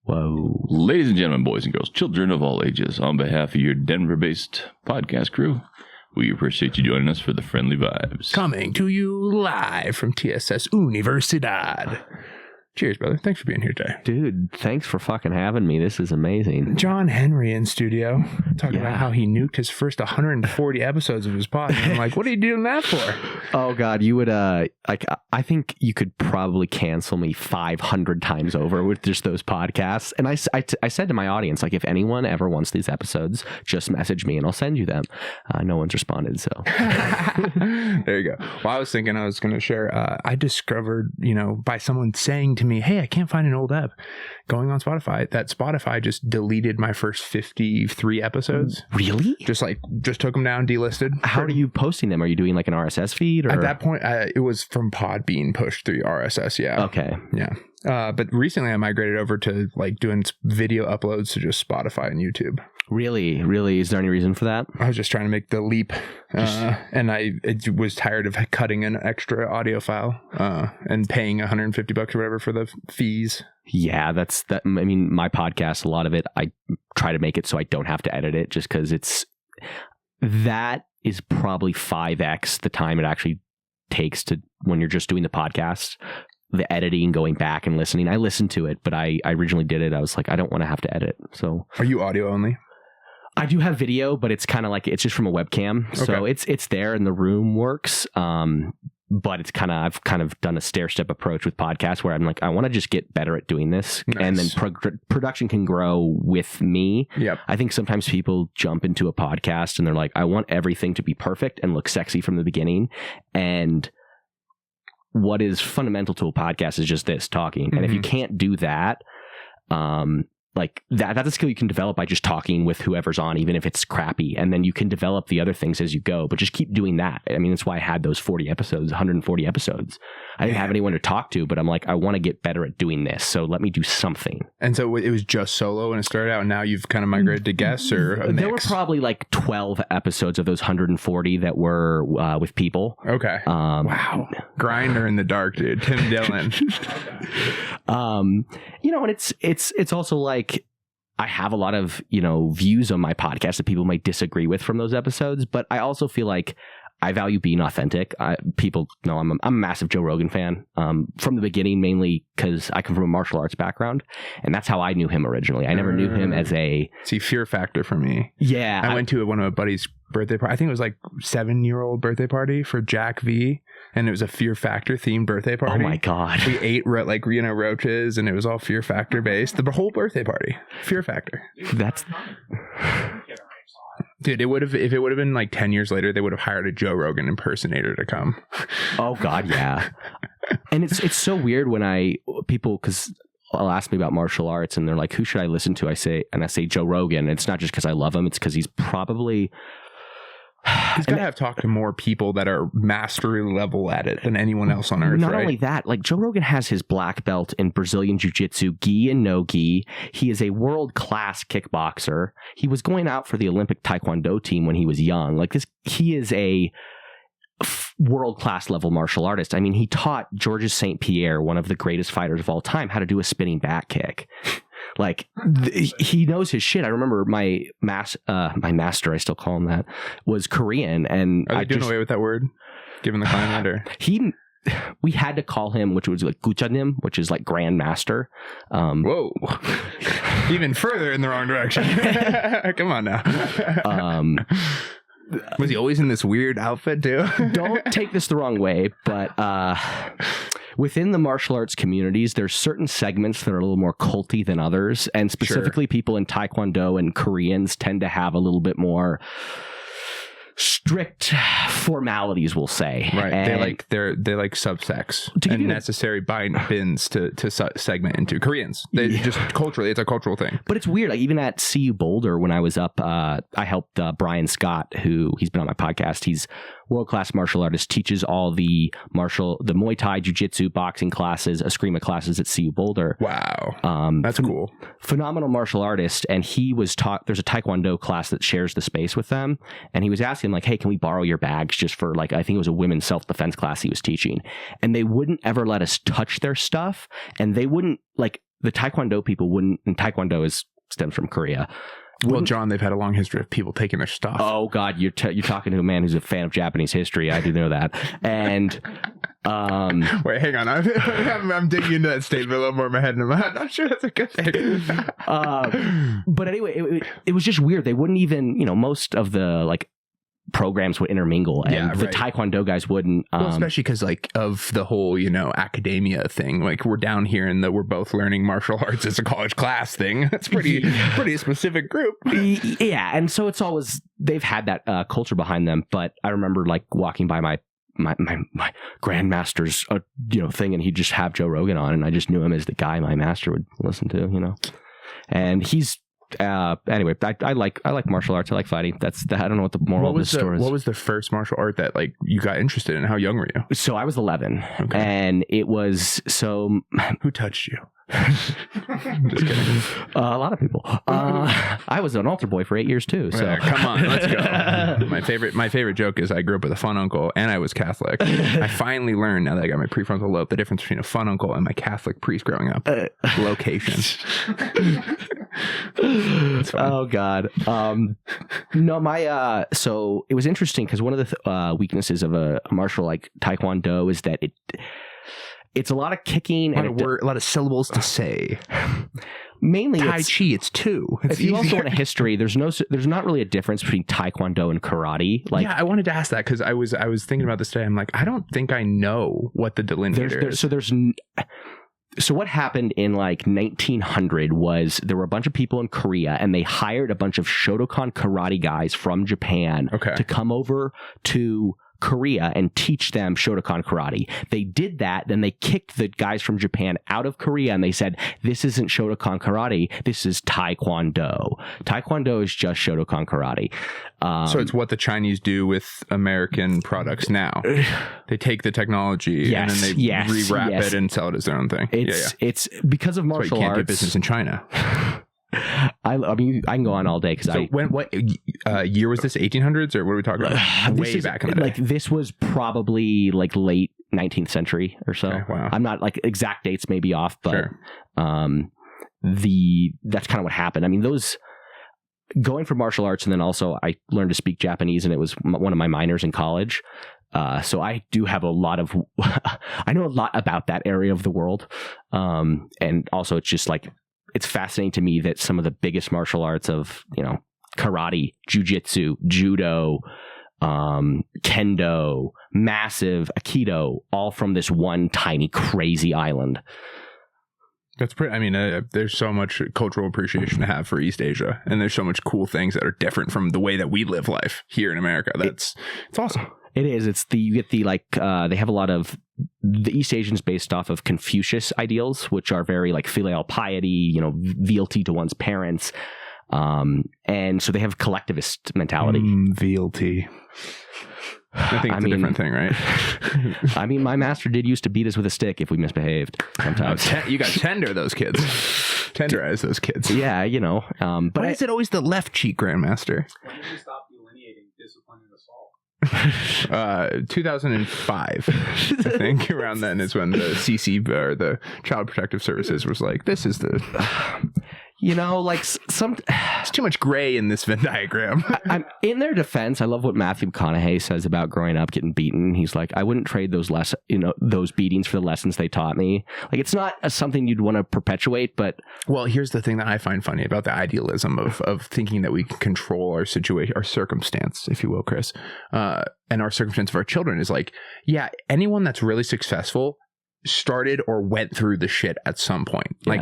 Whoa. Ladies and gentlemen, boys and girls, children of all ages, on behalf of your Denver-based podcast crew, we appreciate you joining us for the Friendly Vibes. Coming to you live from TSS Universidad. Cheers, brother. Thanks for being here today. Dude, thanks for fucking having me. This is amazing. John Henry in studio talking about how he nuked his first 140 episodes of his pod. And I'm like, what are you doing that for? Oh, God. You would, I think you could probably cancel me 500 times over with just those podcasts. And I said to my audience, like, if anyone ever wants these episodes, just message me and I'll send you them. No one's responded, so. There you go. Well, I was thinking I was going to share, I discovered, by someone saying to me, hey, I can't find an old ep going on Spotify, that Spotify just deleted my first 53 episodes. Really? Just took them down, delisted. How are you posting them? Are you doing like an RSS feed? Or? At that point, it was from Pod being pushed through RSS. Yeah. Okay. Yeah. But recently I migrated over to like doing video uploads to just Spotify and YouTube. Really? Is there any reason for that? I was just trying to make the leap, and I was tired of cutting an extra audio file and paying $150 or whatever for the fees. Yeah, that's that. I mean, my podcast, a lot of it, I try to make it so I don't have to edit it, just because that is probably 5x the time it actually takes to when you're just doing the podcast. The editing, going back and listening. I listened to it, but I originally did it. I was like, I don't want to have to edit. So, are you audio only? I do have video, but it's kind of like it's just from a webcam, so it's there and the room works. But it's I've kind of done a stair-step approach with podcasts where I'm like, I want to just get better at doing this, and then production can grow with me. Yep. I think sometimes people jump into a podcast and they're like, I want everything to be perfect and look sexy from the beginning, and what is fundamental to a podcast is just this, talking. And if you can't do that, like that's a skill you can develop by just talking with whoever's on, even if it's crappy. And then you can develop the other things as you go, but just keep doing that. I mean, that's why I had those 140 episodes. I didn't have anyone to talk to, but I'm like, I want to get better at doing this. So let me do something. And so it was just solo when it started out, and now you've kind of migrated to guests, or a mix? There were probably like 12 episodes of those 140 that were with people. Okay. Wow. Grinder in the dark, dude. Tim Dillon. And it's also like, I have a lot of, views on my podcast that people might disagree with from those episodes, but I also feel like I value being authentic. People know I'm a massive Joe Rogan fan from the beginning, mainly because I come from a martial arts background, and that's how I knew him originally. I never knew him as a... See, fear factor for me. Yeah. I went to one of my buddy's birthday party. I think it was like 7-year-old birthday party for Jack V, and it was a Fear Factor themed birthday party. Oh my God. We ate roaches, and it was all Fear Factor based. The whole birthday party. Fear Factor. That's... Dude, if it would have been like 10 years later, they would have hired a Joe Rogan impersonator to come. Oh God, yeah. And it's so weird when people, because I'll ask me about martial arts and they're like, who should I listen to? I say Joe Rogan. It's not just because I love him. It's because he's probably... He's got to have talked to more people that are mastery level at it than anyone else on earth. Not only that, like Joe Rogan has his black belt in Brazilian jiu-jitsu, gi and no gi. He is a world-class kickboxer. He was going out for the Olympic Taekwondo team when he was young. Like this, he is a world-class level martial artist. I mean, he taught Georges St. Pierre, one of the greatest fighters of all time, how to do a spinning back kick. Like he knows his shit. I remember my master, I still call him that, was Korean, and are they doing away with that word given the climate? Or we had to call him, which was like Guchanim, which is like Grand Master. Whoa, even further in the wrong direction. Come on now. Was he always in this weird outfit too? Don't take this the wrong way, but within the martial arts communities, there's certain segments that are a little more culty than others, and specifically people in Taekwondo and Koreans tend to have a little bit more strict formalities, we'll say. Right. And they like subsects and necessary bins to segment into. Koreans. They just culturally, it's a cultural thing. But it's weird. Like even at CU Boulder, when I was up, I helped Brian Scott, who he's been on my podcast. He's world-class martial artist, teaches all the Muay Thai, Jiu-Jitsu, boxing classes, Eskrima classes at CU Boulder. Wow. That's cool. Phenomenal martial artist. And he was taught, there's a Taekwondo class that shares the space with them. And he was asking like, hey, can we borrow your bags just for like, I think it was a women's self-defense class he was teaching. And they wouldn't ever let us touch their stuff. And they wouldn't like, the Taekwondo people wouldn't, and Taekwondo stems from Korea. Well, John, they've had a long history of people taking their stuff. Oh God, you're talking to a man who's a fan of Japanese history. I do know that. And wait, hang on, I'm digging into that statement a little more in my head, and I'm not sure that's a good thing. But anyway, it was just weird. They wouldn't even, most of the like programs would intermingle, and the Taekwondo guys wouldn't. Well, especially because like of the whole academia thing. Like we're down here and we're both learning martial arts as a college class thing. That's pretty specific group. Yeah, and so it's always they've had that culture behind them. But I remember like walking by my grandmaster's thing, and he'd just have Joe Rogan on, and I just knew him as the guy my master would listen to. And he's. Anyway, I like martial arts. I like fighting. I don't know what the moral of the story is. What was the first martial art that like you got interested in? How young were you? So I was 11, and it was Who touched you? Just kidding. A lot of people. I was an altar boy for 8 years too. So come on, let's go. My favorite joke is I grew up with a fun uncle and I was Catholic. I finally learned, now that I got my prefrontal lobe, the difference between a fun uncle and my Catholic priest growing up. Location. Oh God. No, so it was interesting because one of the weaknesses of a martial like Taekwondo is that it's a lot of kicking and a lot of syllables to say. Mainly Tai Chi, it's two. If you also want a history, there's not really a difference between Taekwondo and karate. Like, yeah, I wanted to ask that because I was thinking about this today. I'm like, I don't think I know what the delineator is. So what happened in like 1900 was there were a bunch of people in Korea, and they hired a bunch of Shotokan karate guys from Japan to come over to Korea and teach them Shotokan karate. They did that, then they kicked the guys from Japan out of Korea, and they said, this isn't Shotokan karate, this is Taekwondo. Taekwondo is just Shotokan karate. So it's what the Chinese do with American products now. They take the technology and then they rewrap it and sell it as their own thing. It's because of martial arts. You can't do business in China. I mean, I can go on all day because what year was this? 1800s or what are we talking about? Way back in the day. Like this was probably like late 19th century or so. Okay, wow. I'm not like exact dates may be off, but that's kind of what happened. I mean, those going for martial arts, and then also I learned to speak Japanese, and it was one of my minors in college. So I do have a lot of I know a lot about that area of the world, and also it's just like. It's fascinating to me that some of the biggest martial arts of, karate, jujitsu, judo, kendo, massive aikido, all from this one tiny crazy island. That's pretty. I mean, there's so much cultural appreciation to have for East Asia, and there's so much cool things that are different from the way that we live life here in America. It's awesome. It is. You get the they have a lot of the East Asians based off of Confucius ideals, which are very like filial piety, fealty to one's parents, and so they have collectivist mentality. Fealty. I think it's a different thing, right? I mean, my master did used to beat us with a stick if we misbehaved sometimes. You got to tender those kids. Tenderize those kids. Yeah, but why is it always the left cheek, Grandmaster? When did you stop delineating discipline and assault? 2005, I think. Around then is when the CC or the Child Protective Services was like, this is the... it's too much gray in this Venn diagram. I'm in their defense. I love what Matthew McConaughey says about growing up getting beaten. He's like, I wouldn't trade those those beatings for the lessons they taught me. Like, it's not something you'd want to perpetuate, but well, here's the thing that I find funny about the idealism of thinking that we can control our situation, our circumstance, if you will, Chris, and our circumstance of our children is like, yeah, anyone that's really successful started or went through the shit at some point. Like,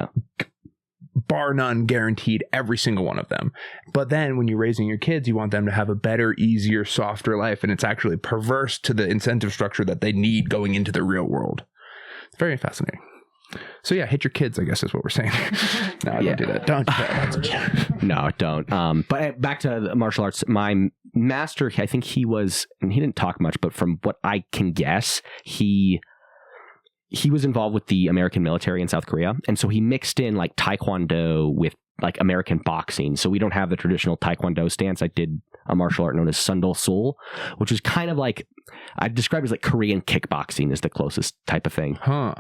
bar none, guaranteed, every single one of them. But then when you're raising your kids, you want them to have a better, easier, softer life. And it's actually perverse to the incentive structure that they need going into the real world. It's very fascinating. So yeah, hit your kids, I guess is what we're saying. No, don't do that. Don't do that. No, don't. But back to the martial arts, my master, I think he didn't talk much, but from what I can guess, he was involved with the American military in South Korea. And so he mixed in like Taekwondo with like American boxing. So we don't have the traditional Taekwondo stance. I did a martial art known as Sundol Sul, which is kind of like, I describe it as like Korean kickboxing is the closest type of thing. Wow.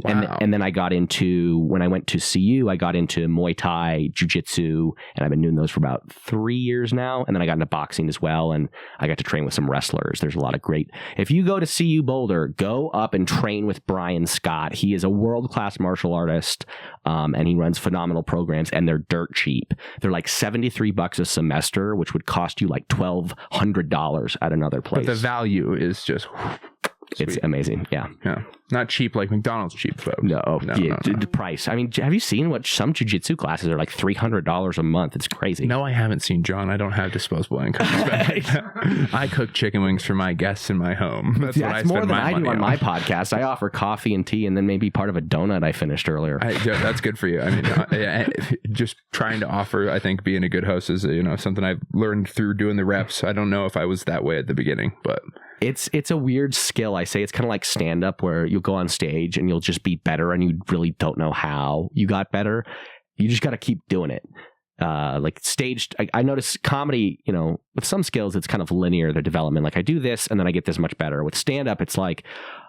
And then I got into, when I went to CU, I got into Muay Thai, Jiu-Jitsu, and I've been doing those for about 3 years now. And then I got into boxing as well, and I got to train with some wrestlers. There's a lot of great, if you go to CU Boulder, go up and train with Brian Scott. He is a world-class martial artist, and he runs phenomenal programs, and they're dirt cheap. They're like $73 a semester, which would cost you like $1,200 at another place. But the value is just it's amazing. Yeah. Not cheap like McDonald's cheap, folks. No. The price. I mean, have you seen what some jiu-jitsu classes are like $300 a month? It's crazy. No, I haven't seen, John. I don't have disposable income. I cook chicken wings for my guests in my home. That's what I spend more than my I do money on my podcast. I offer coffee and tea, and then maybe part of a donut I finished earlier. That's good for you. I mean, just trying to offer, I think being a good host is, something I've learned through doing the reps. I don't know if I was that way at the beginning, but it's a weird skill. I say it's kind of like stand-up, where you'll go on stage and you'll just be better, and you really don't know how you got better. You just got to keep doing it. Like staged, I notice comedy, with some skills, it's kind of linear, their development. Like I do this and then I get this much better. With stand-up, it's like,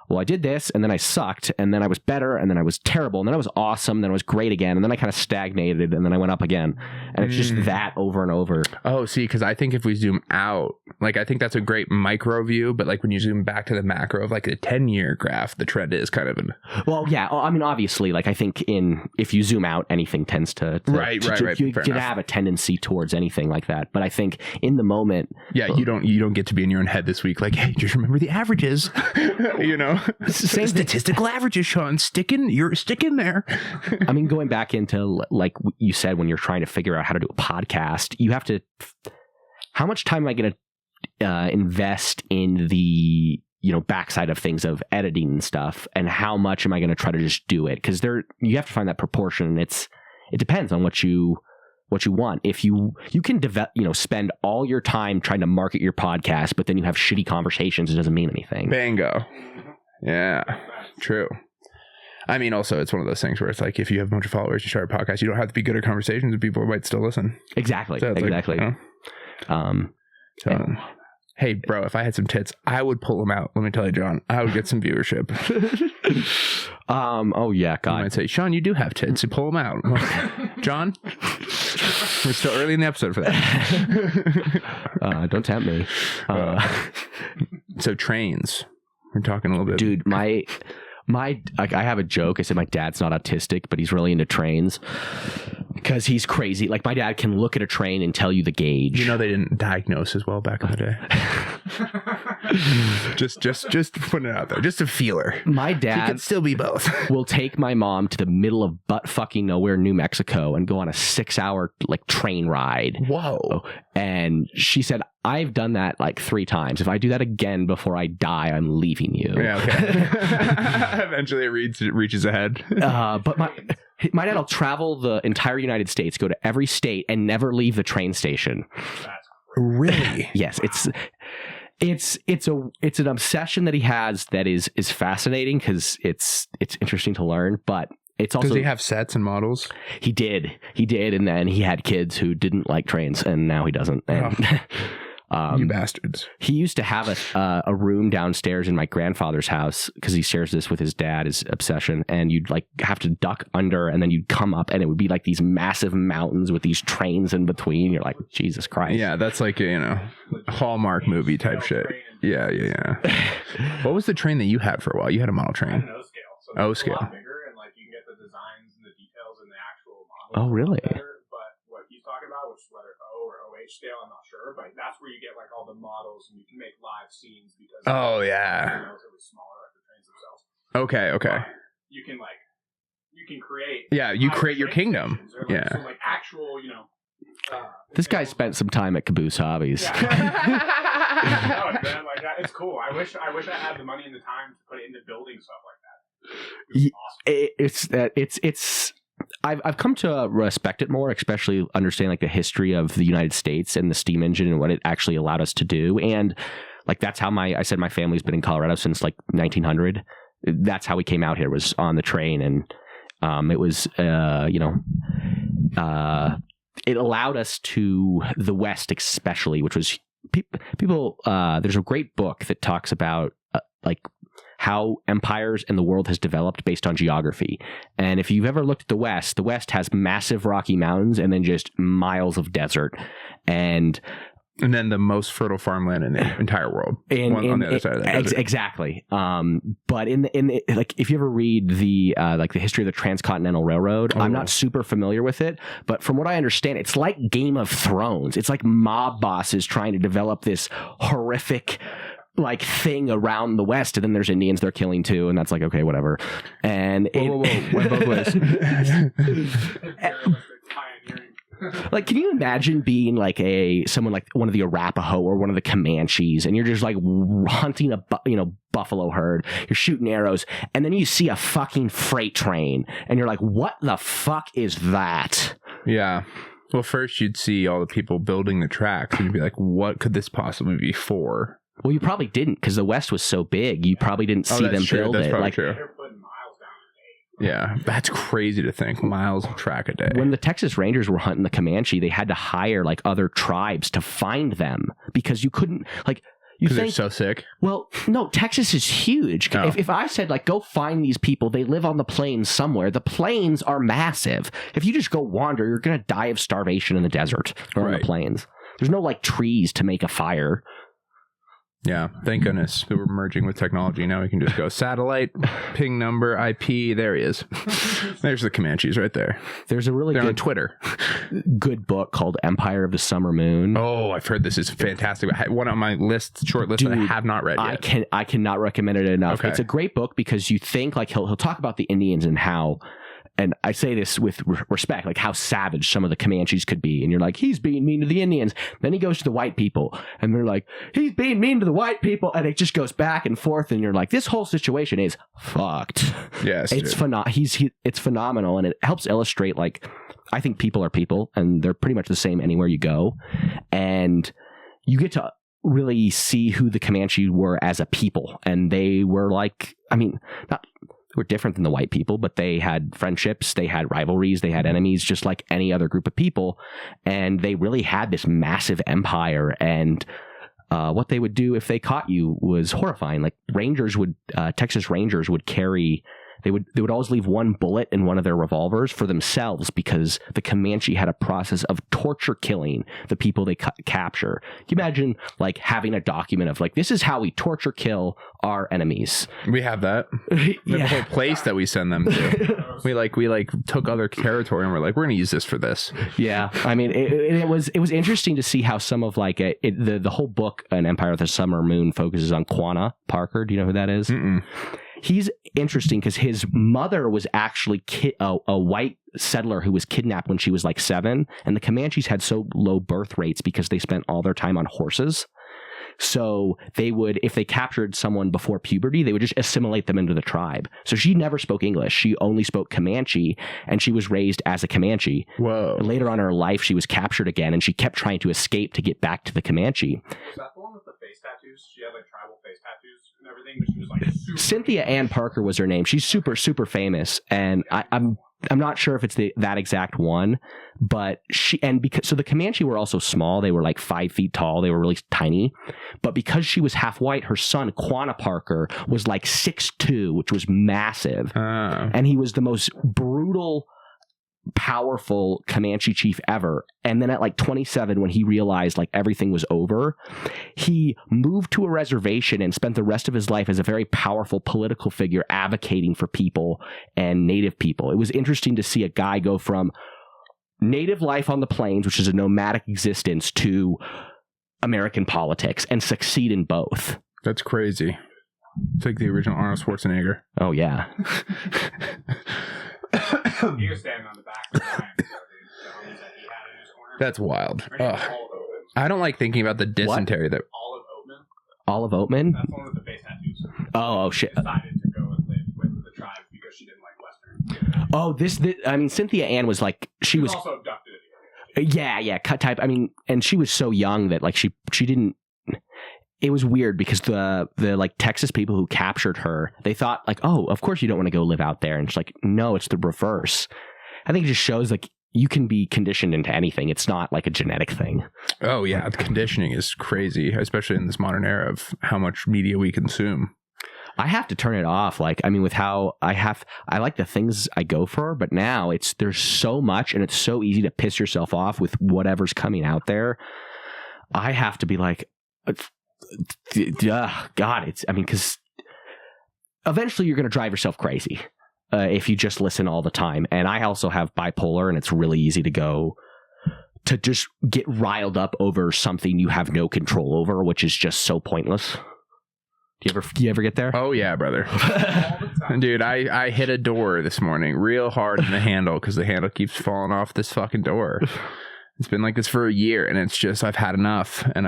well, I did this and then I sucked and then I was better and then I was terrible and then I was awesome, then I was great again, and then I kind of stagnated and then I went up again. And it's just that over and over. Oh, see, because I think if we zoom out, like I think that's a great micro view, but like when you zoom back to the macro of like a 10-year graph, the trend is kind of well, yeah. I mean, obviously, like I think if you zoom out, anything tends to right. You have a tendency towards anything like that. But I think in the moment, you don't get to be in your own head this week. Like, hey, just remember the averages, Same statistical averages, Sean. You're sticking there. I mean, going back into like you said, when you're trying to figure out how to do a podcast, you have to. How much time am I going to invest in the backside of things of editing and stuff, and how much am I going to try to just do it? Because you have to find that proportion. And it depends on what you want. If you can spend all your time trying to market your podcast, but then you have shitty conversations, it doesn't mean anything. Bingo. Yeah, true. I mean, also, it's one of those things where it's like, if you have a bunch of followers, you start a podcast, you don't have to be good at conversations, and people might still listen. Exactly. So exactly. Like, hey, bro, if I had some tits, I would pull them out. Let me tell you, John, I would get some viewership. Oh yeah, God. You might say, Sean, you do have tits. You pull them out. John, we're still early in the episode for that. Don't tempt me. So trains. We're talking a little bit. Dude, I have a joke. I said my dad's not autistic, but he's really into trains because he's crazy. Like my dad can look at a train and tell you the gauge. They didn't diagnose as well back in the day. just putting it out there. Just a feeler. My dad could still be both. will take my mom to the middle of butt fucking nowhere, New Mexico, and go on a 6-hour like train ride. Whoa. And she said, I've done that like 3 times. If I do that again before I die, I'm leaving you. Yeah, okay. Eventually it reaches ahead. But my dad will travel the entire United States, go to every state, and never leave the train station. Really? Yes, it's an obsession that he has that is fascinating because it's interesting to learn, but it's also. Does he have sets and models? He did, and then he had kids who didn't like trains, and now he doesn't. And, you bastards. He used to have a room downstairs in my grandfather's house because he shares this with his dad, his obsession, and you'd like have to duck under and then you'd come up and it would be like these massive mountains with these trains in between. You're like, Jesus Christ. Yeah, that's like a Hallmark movie type shit. Yeah. What was the train that you had for a while? You had a model train. I had an O-scale. So it's O-scale. a lot bigger, and like you can get the designs and the details in the actual model. Oh, really? Better, but what he's talking about, which is whether O or OH scale, I'm not sure, but that's where you get like all the models and you can make live scenes because they're relatively smaller, like the trains themselves. Okay. You can create. Yeah, you create your kingdom. Like, so like actual, This guy spent some time at Caboose Hobbies. Yeah. No, man, like that, it's cool. I wish I had the money and the time to put it into building stuff like that. Awesome. I've come to respect it more, especially understanding like the history of the United States and the steam engine and what it actually allowed us to do. And like that's how I said my family's been in Colorado since like 1900. That's how we came out here, was on the train. And it was it allowed us to the West, especially, which was people. There's a great book that talks about like how empires and the world has developed based on geography. And if you've ever looked at the West has massive rocky mountains and then just miles of desert. And then the most fertile farmland in the entire world on the other side of that desert. Exactly. But in the, like, if you ever read the like the history of the Transcontinental Railroad, I'm not super familiar with it, but from what I understand, it's like Game of Thrones. It's like mob bosses trying to develop this horrific like thing around the West, and then there's Indians they're killing too, and that's like, okay, whatever. And went both ways. Like, can you imagine being like someone like one of the Arapaho or one of the Comanches, and you're just like hunting a buffalo herd, you're shooting arrows, and then you see a fucking freight train, and you're like, what the fuck is that? Yeah. Well, first you'd see all the people building the tracks, and you'd be like, what could this possibly be for? Well, you probably didn't, because the West was so big. You probably didn't see them build that's it. Probably like, true. Yeah, that's crazy to think. Miles of track a day. When the Texas Rangers were hunting the Comanche, they had to hire like other tribes to find them, because you couldn't like. Because they're so sick. Well, no, Texas is huge. Oh. If I said, like, go find these people, they live on the plains somewhere. The plains are massive. If you just go wander, you're going to die of starvation in the desert or on the plains. There's no, like, trees to make a fire. Yeah, thank goodness that we're merging with technology. Now we can just go satellite, ping number, IP. There he is. There's the Comanches right there. There's a really good on Twitter. Good book called Empire of the Summer Moon. Oh, I've heard this is fantastic. One on my short list that I have not read yet. I cannot recommend it enough. Okay. It's a great book because you think like he'll talk about the Indians and how. And I say this with respect, like how savage some of the Comanches could be. And you're like, he's being mean to the Indians. Then he goes to the white people and they're like, he's being mean to the white people. And it just goes back and forth. And you're like, this whole situation is fucked. Yes. It's it's phenomenal. And it helps illustrate, like, I think people are people and they're pretty much the same anywhere you go. And you get to really see who the Comanche were as a people. And they were like, I mean, were different than the white people, but they had friendships, they had rivalries, they had enemies, just like any other group of people. And they really had this massive empire. And what they would do if they caught you was horrifying. Like Texas Rangers would carry. They would always leave one bullet in one of their revolvers for themselves, because the Comanche had a process of torture killing the people they capture. Can you imagine like having a document of like, this is how we torture kill our enemies? We have that. We have a whole place that we send them to. we took other territory and we're like, we're going to use this for this. Yeah. I mean, it was interesting to see how some of like the whole book, An Empire of the Summer Moon, focuses on Quanah Parker. Do you know who that is? Mm-mm. He's interesting because his mother was actually a white settler who was kidnapped when she was like 7. And the Comanches had so low birth rates because they spent all their time on horses. So they would, if they captured someone before puberty, they would just assimilate them into the tribe. So she never spoke English. She only spoke Comanche, and she was raised as a Comanche. Whoa. And later on in her life, she was captured again, and she kept trying to escape to get back to the Comanche. Is that the one with the face tattoos? She had like tribal face tattoos and everything, but she was like super... Cynthia Ann Parker was her name. She's super, super famous, and I'm not sure if it's that exact one, but so the Comanche were also small. They were like 5 feet tall. They were really tiny, but because she was half white, her son Quanah Parker was like 6'2", which was massive, and he was the most brutal, powerful Comanche chief ever. And then at like 27, when he realized like everything was over, he moved to a reservation and spent the rest of his life as a very powerful political figure advocating for people and native people. It was interesting to see a guy go from native life on the plains, which is a nomadic existence, to American politics and succeed in both. That's crazy. It's like the original Arnold Schwarzenegger. Oh yeah. He was standing on the back of the line, so the homies that he had in his corner. That's wild. I don't like thinking about the dysentery that... Olive Oatman? That's the one with the face tattoos. Oh shit. She decided to go and live with the tribe because she didn't like Western. Oh, I mean, Cynthia Ann was like... She was also abducted. Yeah, cut type. I mean, and she was so young that like she didn't... It was weird because the like Texas people who captured her, they thought like, oh, of course you don't want to go live out there. And she's like, no, it's the reverse. I think it just shows like you can be conditioned into anything. It's not like a genetic thing. Oh yeah, the conditioning is crazy, especially in this modern era of how much media we consume. I have to turn it off. Like, I mean, with how I like the things I go for, but now there's so much and it's so easy to piss yourself off with whatever's coming out there. I have to be like, God, because eventually you're going to drive yourself crazy if you just listen all the time. And I also have bipolar, and it's really easy to just get riled up over something you have no control over, which is just so pointless. Do you ever get there? Oh yeah, brother. Dude, I hit a door this morning real hard in the handle because the handle keeps falling off this fucking door. It's been like this for a year, and it's just, I've had enough, and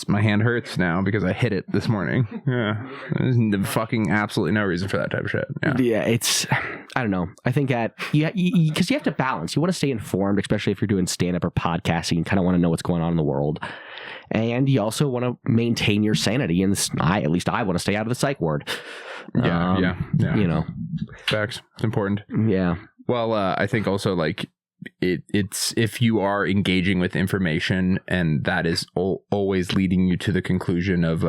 my hand hurts now because I hit it this morning. Yeah. There's fucking absolutely no reason for that type of shit. Yeah, I don't know. I think because you have to balance. You want to stay informed, especially if you're doing stand-up or podcasting. You kind of want to know what's going on in the world. And you also want to maintain your sanity. And at least I want to stay out of the psych ward. Yeah. You know. Facts. It's important. Yeah. Well, I think also, like, it's if you are engaging with information and that is always leading you to the conclusion of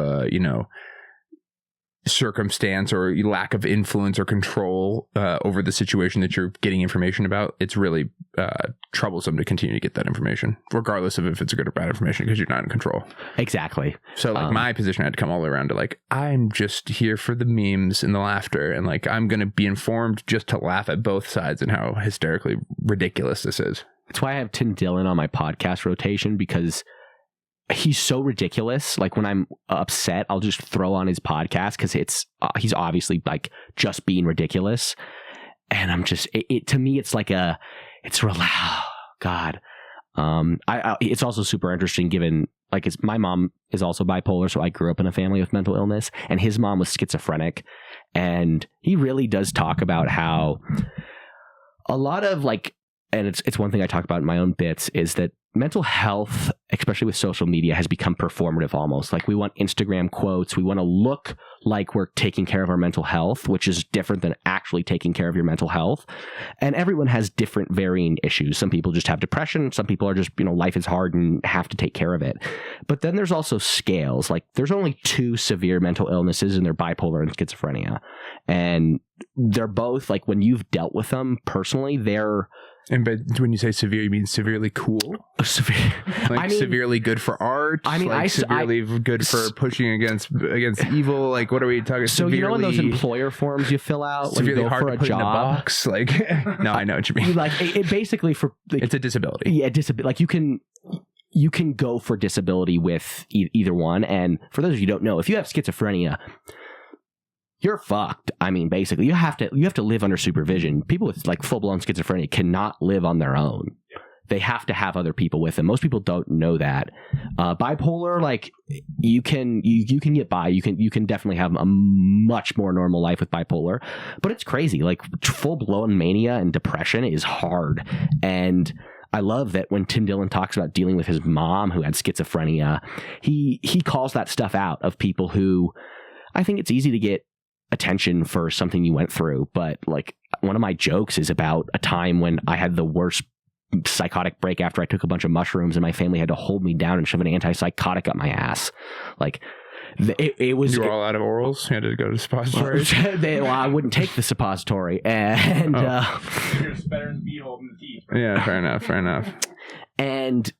circumstance or lack of influence or control over the situation that you're getting information about, it's really troublesome to continue to get that information, regardless of if it's a good or bad information, because you're not in control. Exactly. So like my position had to come all the way around to like, I'm just here for the memes and the laughter, and like I'm going to be informed just to laugh at both sides and how hysterically ridiculous this is. That's why I have Tim Dillon on my podcast rotation, because he's so ridiculous. Like when I'm upset, I'll just throw on his podcast because he's obviously like just being ridiculous. And I'm just, to me, it's like God. It's also super interesting given like my mom is also bipolar. So I grew up in a family with mental illness, and his mom was schizophrenic. And he really does talk about how a lot of like, and it's one thing I talk about in my own bits, is that mental health, especially with social media, has become performative almost. Like we want Instagram quotes. We want to look like we're taking care of our mental health, which is different than actually taking care of your mental health. And everyone has different varying issues. Some people just have depression. Some people are just, life is hard and have to take care of it. But then there's also scales. Like there's only 2 severe mental illnesses, and they're bipolar and schizophrenia. And they're both like, when you've dealt with them personally, But when you say severe, you mean severely cool? Severe. Like severely good for art? Severely good for pushing against evil? Like what are we talking? So in those employer forms you fill out when you go for a job? In a box? Like, no, I know what you mean. Like it basically for like, it's a disability. Yeah, disability. Like you can go for disability with either one. And for those of you who don't know, if you have schizophrenia, you're fucked. I mean, basically, you have to live under supervision. People with like full blown schizophrenia cannot live on their own. They have to have other people with them. Most people don't know that. Bipolar, like you can get by. You can definitely have a much more normal life with bipolar, but it's crazy. Like full blown mania and depression is hard. And I love that when Tim Dillon talks about dealing with his mom who had schizophrenia, he calls that stuff out of people who, I think it's easy to get attention for something you went through, but like one of my jokes is about a time when I had the worst psychotic break after I took a bunch of mushrooms, and my family had to hold me down and shove an antipsychotic up my ass. Like it was. You were all out of orals. You had to go to suppositories. I wouldn't take the suppository, and it's better than beat holding the teeth. Right? Yeah, fair enough. And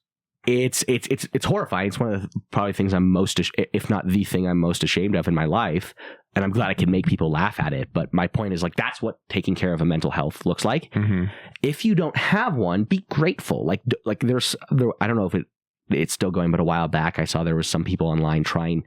it's horrifying. It's one of the probably things I'm most, if not the thing I'm most ashamed of in my life. And I'm glad I can make people laugh at it. But my point is like, that's what taking care of a mental health looks like. Mm-hmm. If you don't have one, be grateful. Like I don't know if it's still going, but a while back I saw there was some people online trying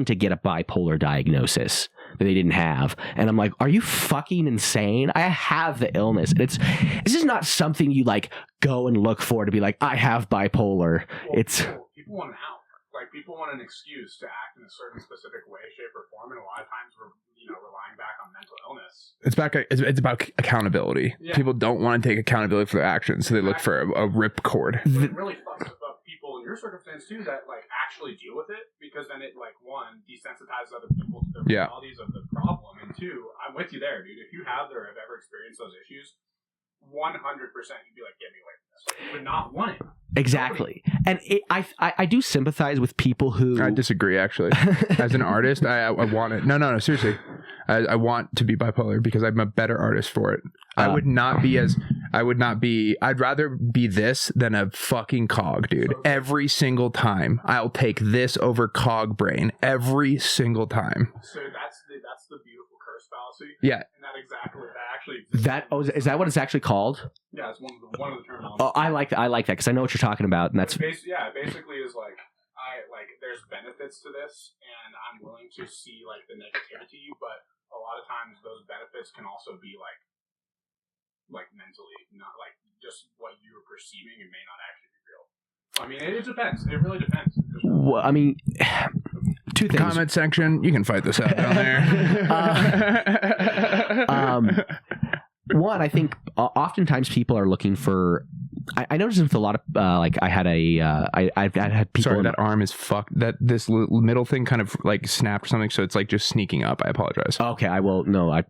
to get a bipolar diagnosis that they didn't have. And I'm like, are you fucking insane? I have the illness. This is not something you like go and look for to be like, I have bipolar. People want an out. Like people want an excuse to act in a certain specific way, shape, or form, and a lot of times we're relying back on mental illness. It's about accountability. Yeah. People don't want to take accountability for their actions, so they look for a ripcord. It really fucks up people in your circumstance too that like actually deal with it, because then it like one desensitizes other people to the realities of the problem, and two, I'm with you there, dude. If you have or have ever experienced those issues, 100% you'd be like, get me away from this. Like, you would not want it. Exactly. And I do sympathize with people who... I disagree, actually. As an artist, I want it. No, seriously. I want to be bipolar because I'm a better artist for it. I'd rather be this than a fucking cog, dude. Every single time. I'll take this over cog brain. Every single time. So that's the beautiful curse fallacy. Yeah. And is that what it's actually called? Yeah, it's one of the terminologies. Oh, I like that because I know what you're talking about, and that's it basically is like there's benefits to this, and I'm willing to see like the negativity, but a lot of times those benefits can also be like mentally, not like just what you're perceiving. It may not actually be real. I mean, it depends. It really depends. Well, I mean, two things. Comment section, you can fight this out down there. One, I think oftentimes people are looking for. I noticed with a lot of I've had people. Sorry, that arm is fucked. That this middle thing kind of like snapped or something, so it's like just sneaking up. I apologize. Okay, I will. No,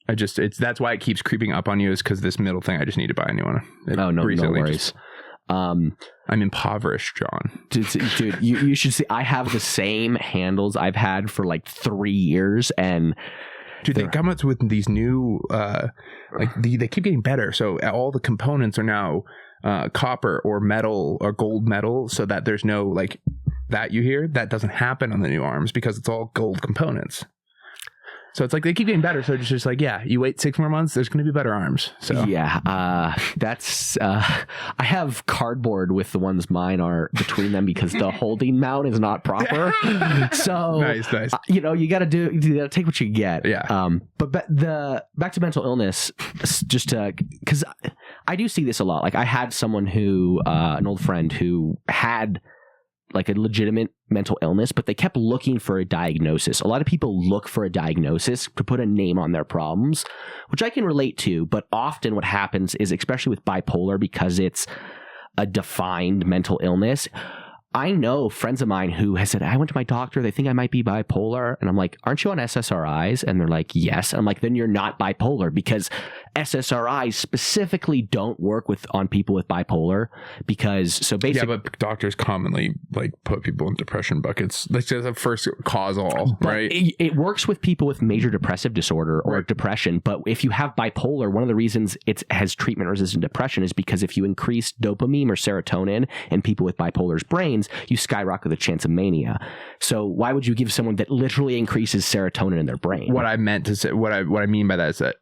that's why it keeps creeping up on you, is because this middle thing. I just need to buy a new one. No worries. I'm impoverished, John. Dude, you should see. I have the same handles I've had for like 3 years, and. Dude, they come up with these new, they keep getting better. So all the components are now copper or metal or gold metal, so that there's no like that you hear that doesn't happen on the new arms because it's all gold components. So it's like they keep getting better. So it's just like, yeah, you wait 6 more months, there's going to be better arms. So yeah, that's I have cardboard with the ones mine are between them because the holding mount is not proper. So nice. You gotta take what you get. Yeah. But back to mental illness, just because I do see this a lot. Like I had someone who an old friend who had like a legitimate mental illness, but they kept looking for a diagnosis. A lot of people look for a diagnosis to put a name on their problems, which I can relate to. But often what happens is, especially with bipolar, because it's a defined mental illness, I know friends of mine who has said, I went to my doctor, they think I might be bipolar. And I'm like, aren't you on SSRIs? And they're like, yes. And I'm like, then you're not bipolar, because SSRIs specifically don't work on people with bipolar, because so basically. Yeah, but doctors commonly like put people in depression buckets. Like that's the first cause all, right? It works with people with major depressive disorder or depression. But if you have bipolar, one of the reasons it has treatment resistant depression is because if you increase dopamine or serotonin in people with bipolar's brains, you skyrocket the chance of mania. So why would you give someone that literally increases serotonin in their brain? What I meant to say, what I mean by that is that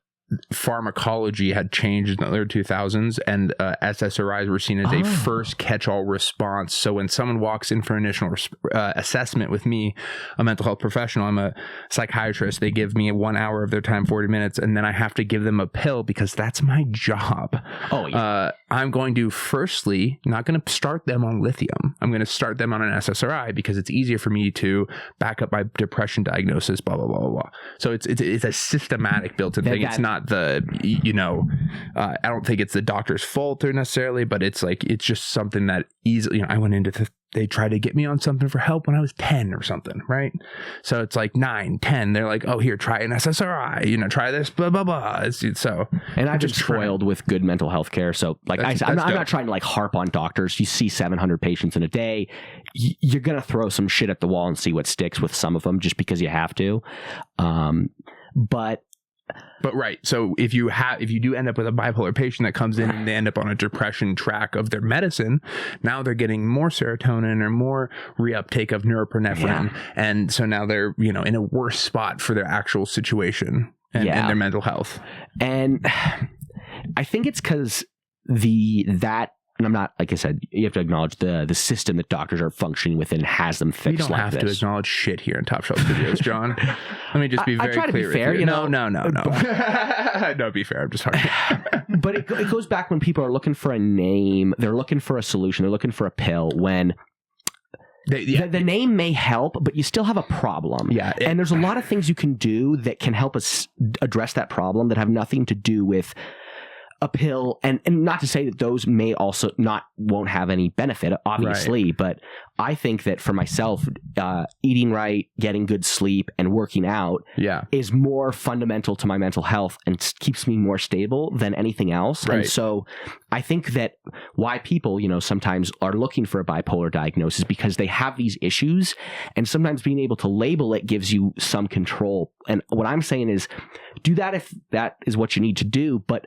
pharmacology had changed in the early 2000s, and SSRIs were seen as a first catch-all response. So when someone walks in for initial assessment with me, a mental health professional, I'm a psychiatrist, they give me 1 hour of their time, 40 minutes, and then I have to give them a pill because that's my job. Oh, yeah. I'm going to firstly, not going to start them on lithium. I'm going to start them on an SSRI because it's easier for me to back up my depression diagnosis, blah, blah, blah, blah, blah. So it's a systematic built-in thing. It's not I don't think it's the doctor's fault or necessarily, but it's just something that easily, I went into they tried to get me on something for help when I was 10 or something, right? So it's like 9, 10. They're like, oh, here, try an SSRI, try this, blah, blah, blah. And I've been spoiled with good mental health care. So I'm not trying to harp on doctors. You see 700 patients in a day. You're going to throw some shit at the wall and see what sticks with some of them just because you have to. But right, so if you do end up with a bipolar patient that comes in and they end up on a depression track of their medicine, now they're getting more serotonin or more reuptake of norepinephrine, and so now they're in a worse spot for their actual situation and their mental health. And I think it's because and I'm not, like I said, you have to acknowledge the system that doctors are functioning within has them fixed. We don't have to acknowledge shit here in Top Shelf Studios, John. Let me just be very clear. I try to be fair, No. No, be fair. I'm just talking. But it goes back when people are looking for a name, they're looking for a solution, they're looking for a pill, when the name may help, but you still have a problem. Yeah. And there's a lot of things you can do that can help us address that problem that have nothing to do with a pill, and not to say that those may also won't have any benefit, obviously, right. But I think that for myself, eating right, getting good sleep, and working out is more fundamental to my mental health and keeps me more stable than anything else. Right. And so I think that why people, sometimes are looking for a bipolar diagnosis, because they have these issues, and sometimes being able to label it gives you some control. And what I'm saying is, do that if that is what you need to do, but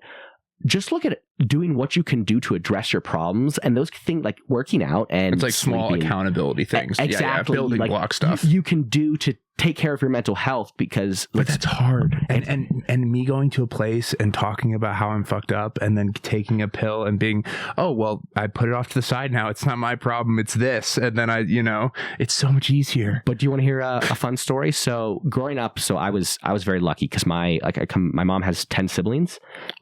just look at doing what you can do to address your problems, and those things like working out and it's like small accountability things. Exactly. Building block stuff you can do to take care of your mental health, because but that's hard. And me going to a place and talking about how I'm fucked up, and then taking a pill and being, oh well, I put it off to the side now. It's not my problem. It's this. And then it's so much easier. But do you want to hear a fun story? So growing up, I was very lucky because my mom has 10 siblings,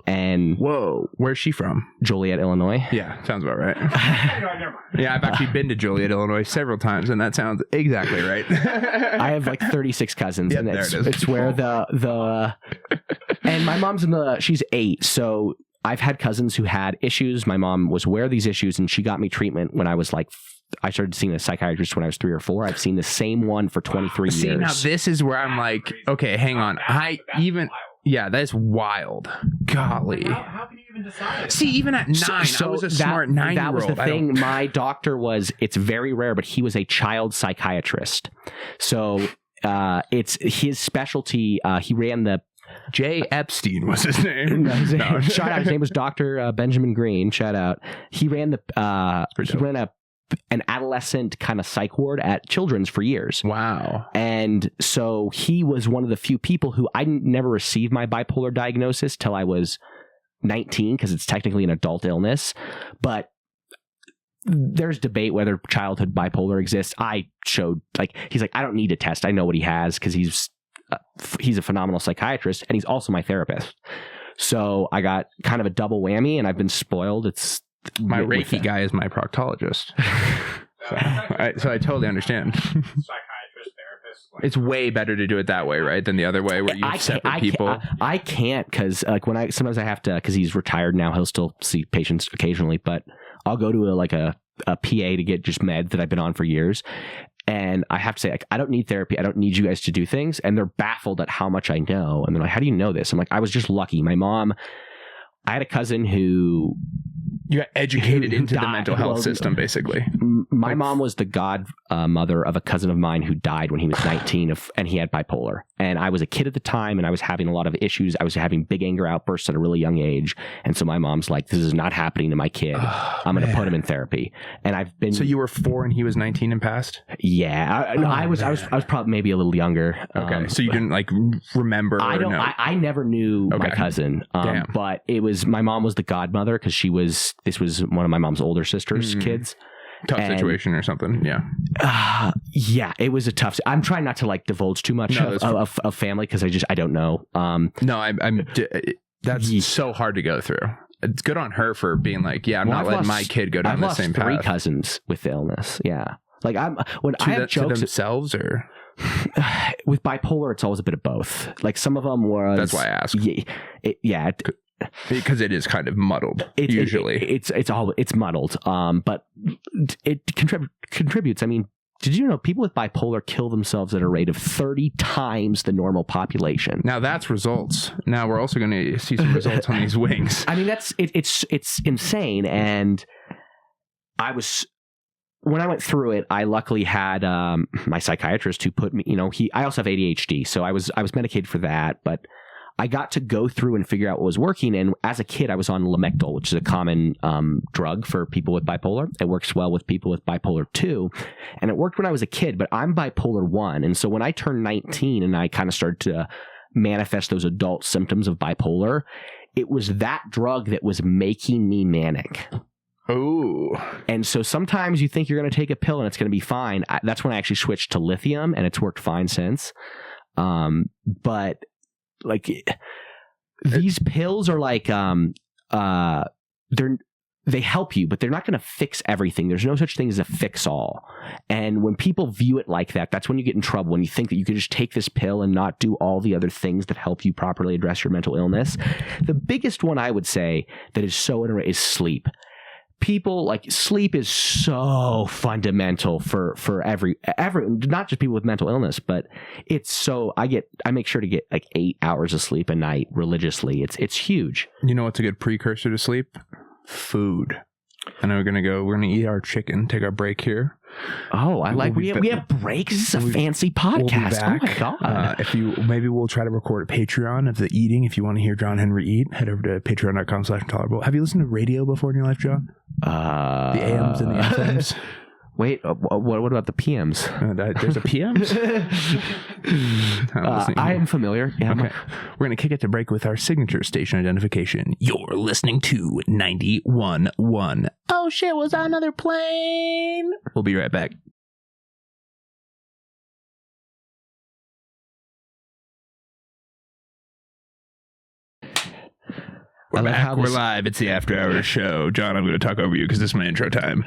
and whoa, where's she from? Joliet, Illinois. Yeah, sounds about right. Yeah, I've actually been to Joliet, Illinois several times, and that sounds exactly right. I have 36 cousins, and it's where and my mom's she's 8, so I've had cousins who had issues. My mom was aware of these issues, and she got me treatment when I was I started seeing a psychiatrist when I was 3 or 4. I've seen the same one for 23 years. See, now this is where I'm like, okay, hang on. That's wild. Golly. How can you even decide? See, even at 9, I was a smart 9-year-old. That was the thing. My doctor it's very rare, but he was a child psychiatrist. So it's his specialty. He ran the J. Epstein was his name. Shout out. His name was Dr. Benjamin Green. Shout out. He ran an adolescent kind of psych ward at Children's for years. Wow. And so he was one of the few people who I never received my bipolar diagnosis till I was 19, because it's technically an adult illness. But there's debate whether childhood bipolar exists. I showed, he's like, I don't need a test. I know what he has, because he's a phenomenal psychiatrist, and he's also my therapist. So I got kind of a double whammy, and I've been spoiled. It's my Reiki guy is my proctologist. So I totally understand. Psychiatrist, therapist. It's way better to do it that way, right, than the other way where you separate people. I can't, because sometimes I have to, because he's retired now. He'll still see patients occasionally, but I'll go to a PA to get just meds that I've been on for years. And I have to say, I don't need therapy. I don't need you guys to do things. And they're baffled at how much I know. And they're like, how do you know this? I'm like, I was just lucky. My mom, I had a cousin who... You got educated into the mental health system, basically. My mom was the godmother of a cousin of mine who died when he was 19, and he had bipolar. And I was a kid at the time, and I was having a lot of issues. I was having big anger outbursts at a really young age. And so my mom's like, this is not happening to my kid. I'm going to put him in therapy. And I've been... So you were 4 and he was 19 and passed? Yeah. I was probably maybe a little younger. Okay. So you didn't remember? I never knew my cousin. But my mom was the godmother, because this was one of my mom's older sister's kids. Tough situation or something. Yeah. Yeah, it was a tough. I'm trying not to divulge too much of family, because I don't know. That's so hard to go through. It's good on her for being like, I'm not letting my kid go down the same path. I've lost 3 cousins with the illness. Yeah. I have jokes to themselves, or with bipolar, it's always a bit of both. Some of them was. That's why I asked. Yeah. Because it is kind of muddled. Usually, it's muddled. But it contributes. I mean, did you know people with bipolar kill themselves at a rate of 30 times the normal population? Now that's results. Now we're also going to see some results on these wings. I mean, it's insane. And when I went through it, I luckily had my psychiatrist who put me. I also have ADHD, so I was medicated for that, but I got to go through and figure out what was working. And as a kid, I was on Lamictal, which is a common drug for people with bipolar. It works well with people with bipolar 2. And it worked when I was a kid, but I'm bipolar 1. And so when I turned 19 and I kind of started to manifest those adult symptoms of bipolar, it was that drug that was making me manic. Oh. And so sometimes you think you're going to take a pill and it's going to be fine. That's when I actually switched to lithium, and it's worked fine since. But these pills are they're they help you, but they're not going to fix everything. There's no such thing as a fix-all. And when people view it like that, that's when you get in trouble. When you think that you can just take this pill and not do all the other things that help you properly address your mental illness. The biggest one I would say that is so underrated is sleep. People like sleep is so fundamental for every not just people with mental illness, but it's so I make sure to get like 8 hours of sleep a night religiously. It's huge. You know what's a good precursor to sleep? Food. And we're gonna eat our chicken, take our break here. Oh, we have breaks. This is a fancy podcast. We'll be back. Oh my god! Maybe we'll try to record a Patreon of the eating. If you want to hear John Henry eat, head over to patreon.com/intolerable. Have you listened to radio before in your life, John? The AMs and the FMs. Wait, what about the PMs? There's a PMs? I am familiar. Yeah, okay. We're going to kick it to break with our signature station identification. You're listening to 91.1. Oh shit, was that another plane? We'll be right back. We're back. We're live. It's the After Hours show. John, I'm going to talk over you because this is my intro time.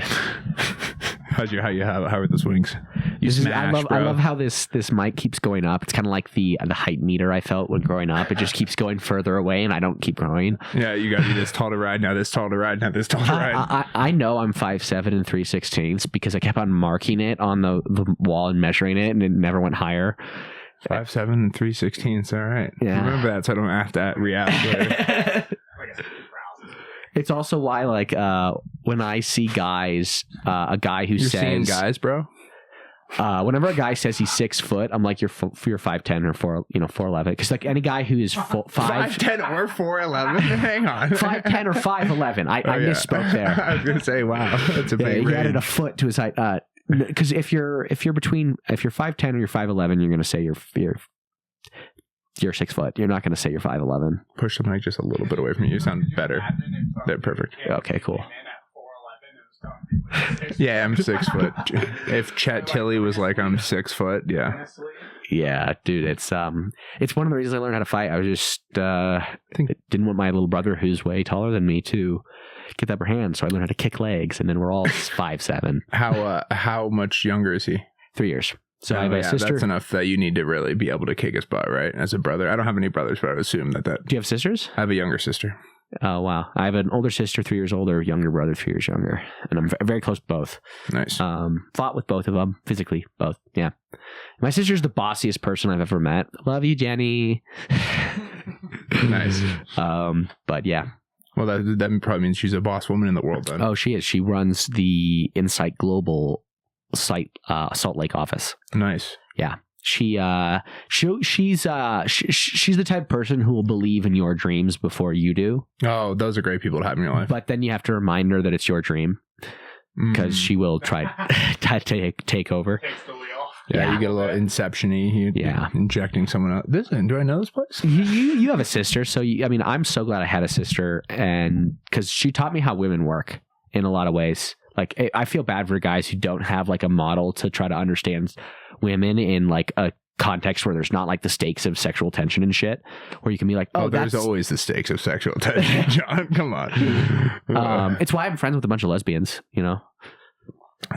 How are the swings? I love how this mic keeps going up. It's kind of like the height meter I felt when growing up. It just keeps going further away, and I don't keep growing. Yeah, you got to be this tall to ride, now this tall to ride, now this tall to ride. I know I'm 5'7" and 3/16 because I kept on marking it on the wall and measuring it, and it never went higher. 5'7" and 3/16. All right. Yeah. Remember that so I don't have to react later. It's also why, like, when I see guys, a guy who You're says, seeing guys, bro. Whenever a guy says he's 6 foot, I'm like, you're 5'10" or 4'11", because like any guy who is 5'10" or 4'11". Hang on, 5'10" or 5'11". I misspoke there. I was gonna say, wow, that's a big. He added a foot to his height. Because if you're 5'10" or you're 5'11", you're gonna say you're 6 foot. You're not going to say you're 5'11". Push the mic just a little bit away from you. You sound better. They're perfect. Okay, cool. Yeah, I'm 6 foot. If Chet Tilley was like, I'm 6 foot, yeah. Yeah, dude, it's one of the reasons I learned how to fight. I was just didn't want my little brother, who's way taller than me, to get the upper hand, so I learned how to kick legs, and then we're all 5'7". How much younger is he? 3 years. So I have a sister. That's enough that you need to really be able to kick his butt, right? As a brother. I don't have any brothers, but I would assume that. Do you have sisters? I have a younger sister. Oh, wow. I have an older sister, 3 years older, younger brother, 3 years younger. And I'm very close to both. Nice. Fought with both of them, physically, both. Yeah. My sister's the bossiest person I've ever met. Love you, Jenny. Nice. But yeah. Well, that probably means she's a boss woman in the world then. Oh, she is. She runs the Insight Global site, Salt Lake office. Nice. Yeah. She's the type of person who will believe in your dreams before you do. Oh, those are great people to have in your life. But then you have to remind her that it's your dream, because she will try to take over. Takes the wheel. Yeah, you get a little inception-y. Yeah. Injecting someone else. Do I know this place? You have a sister, so I'm so glad I had a sister, and because she taught me how women work in a lot of ways. Like, I feel bad for guys who don't have like a model to try to understand women in like a context where there's not like the stakes of sexual tension and shit, where you can be like, there's always the stakes of sexual tension, John. Come on. It's why I'm friends with a bunch of lesbians,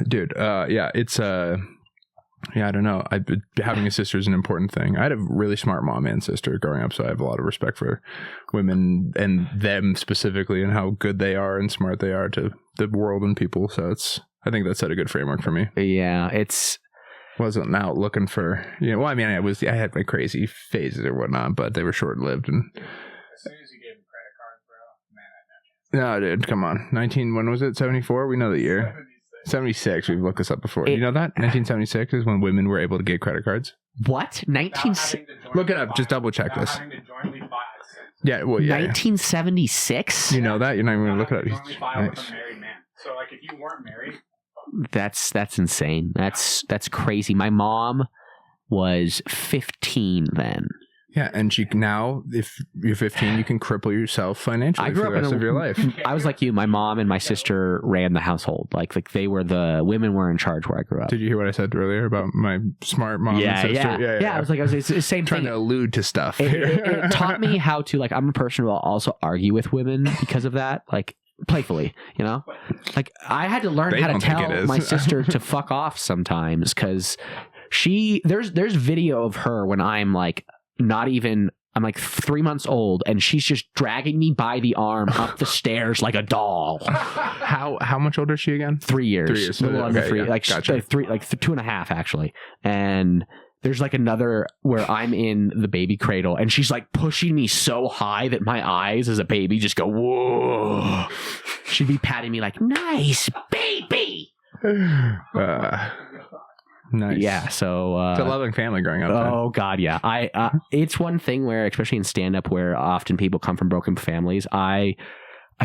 dude. It's I don't know. Having a sister is an important thing. I had a really smart mom and sister growing up, so I have a lot of respect for women and them specifically and how good they are and smart they are to the world and people. So I think that set a good framework for me. Yeah, wasn't out looking for, I had my crazy phases or whatnot, but they were short lived. And as soon as you gave him credit cards, bro, man, I had no chance. No, dude, come on. when was it? 74? We know the year. 76. We've looked this up before. You know that? 1976 is when women were able to get credit cards. What? Look it up. Just double check this. Yeah, well, yeah. 1976? You know that? You're not even going to look it up. Jointly file with a married man. So, like, if you weren't married... That's insane. That's crazy. My mom was 15 then. Yeah, and now, if you're 15, you can cripple yourself financially for the rest of your life. I was like you. My mom and my sister ran the household. Like the women were in charge where I grew up. Did you hear what I said earlier about my smart mom and sister? Yeah. I was it's the same thing. Trying to allude to stuff. It taught me how to, like, I'm a person who will also argue with women because of that. Like, playfully, you know? Like, I had to learn how to tell my sister to fuck off sometimes, because there's video of her when I'm like I'm like 3 months old, and she's just dragging me by the arm up the stairs like a doll. How much older is she again? 3 years. 3 years. A little under 3. Yeah, like gotcha. 2.5 actually. And there's like another where I'm in the baby cradle, and she's like pushing me so high that my eyes as a baby just go, whoa. She'd be patting me like, nice baby. Nice. Yeah, so it's a loving family growing up. Oh God, yeah. It's one thing where, especially in stand-up, where often people come from broken families. I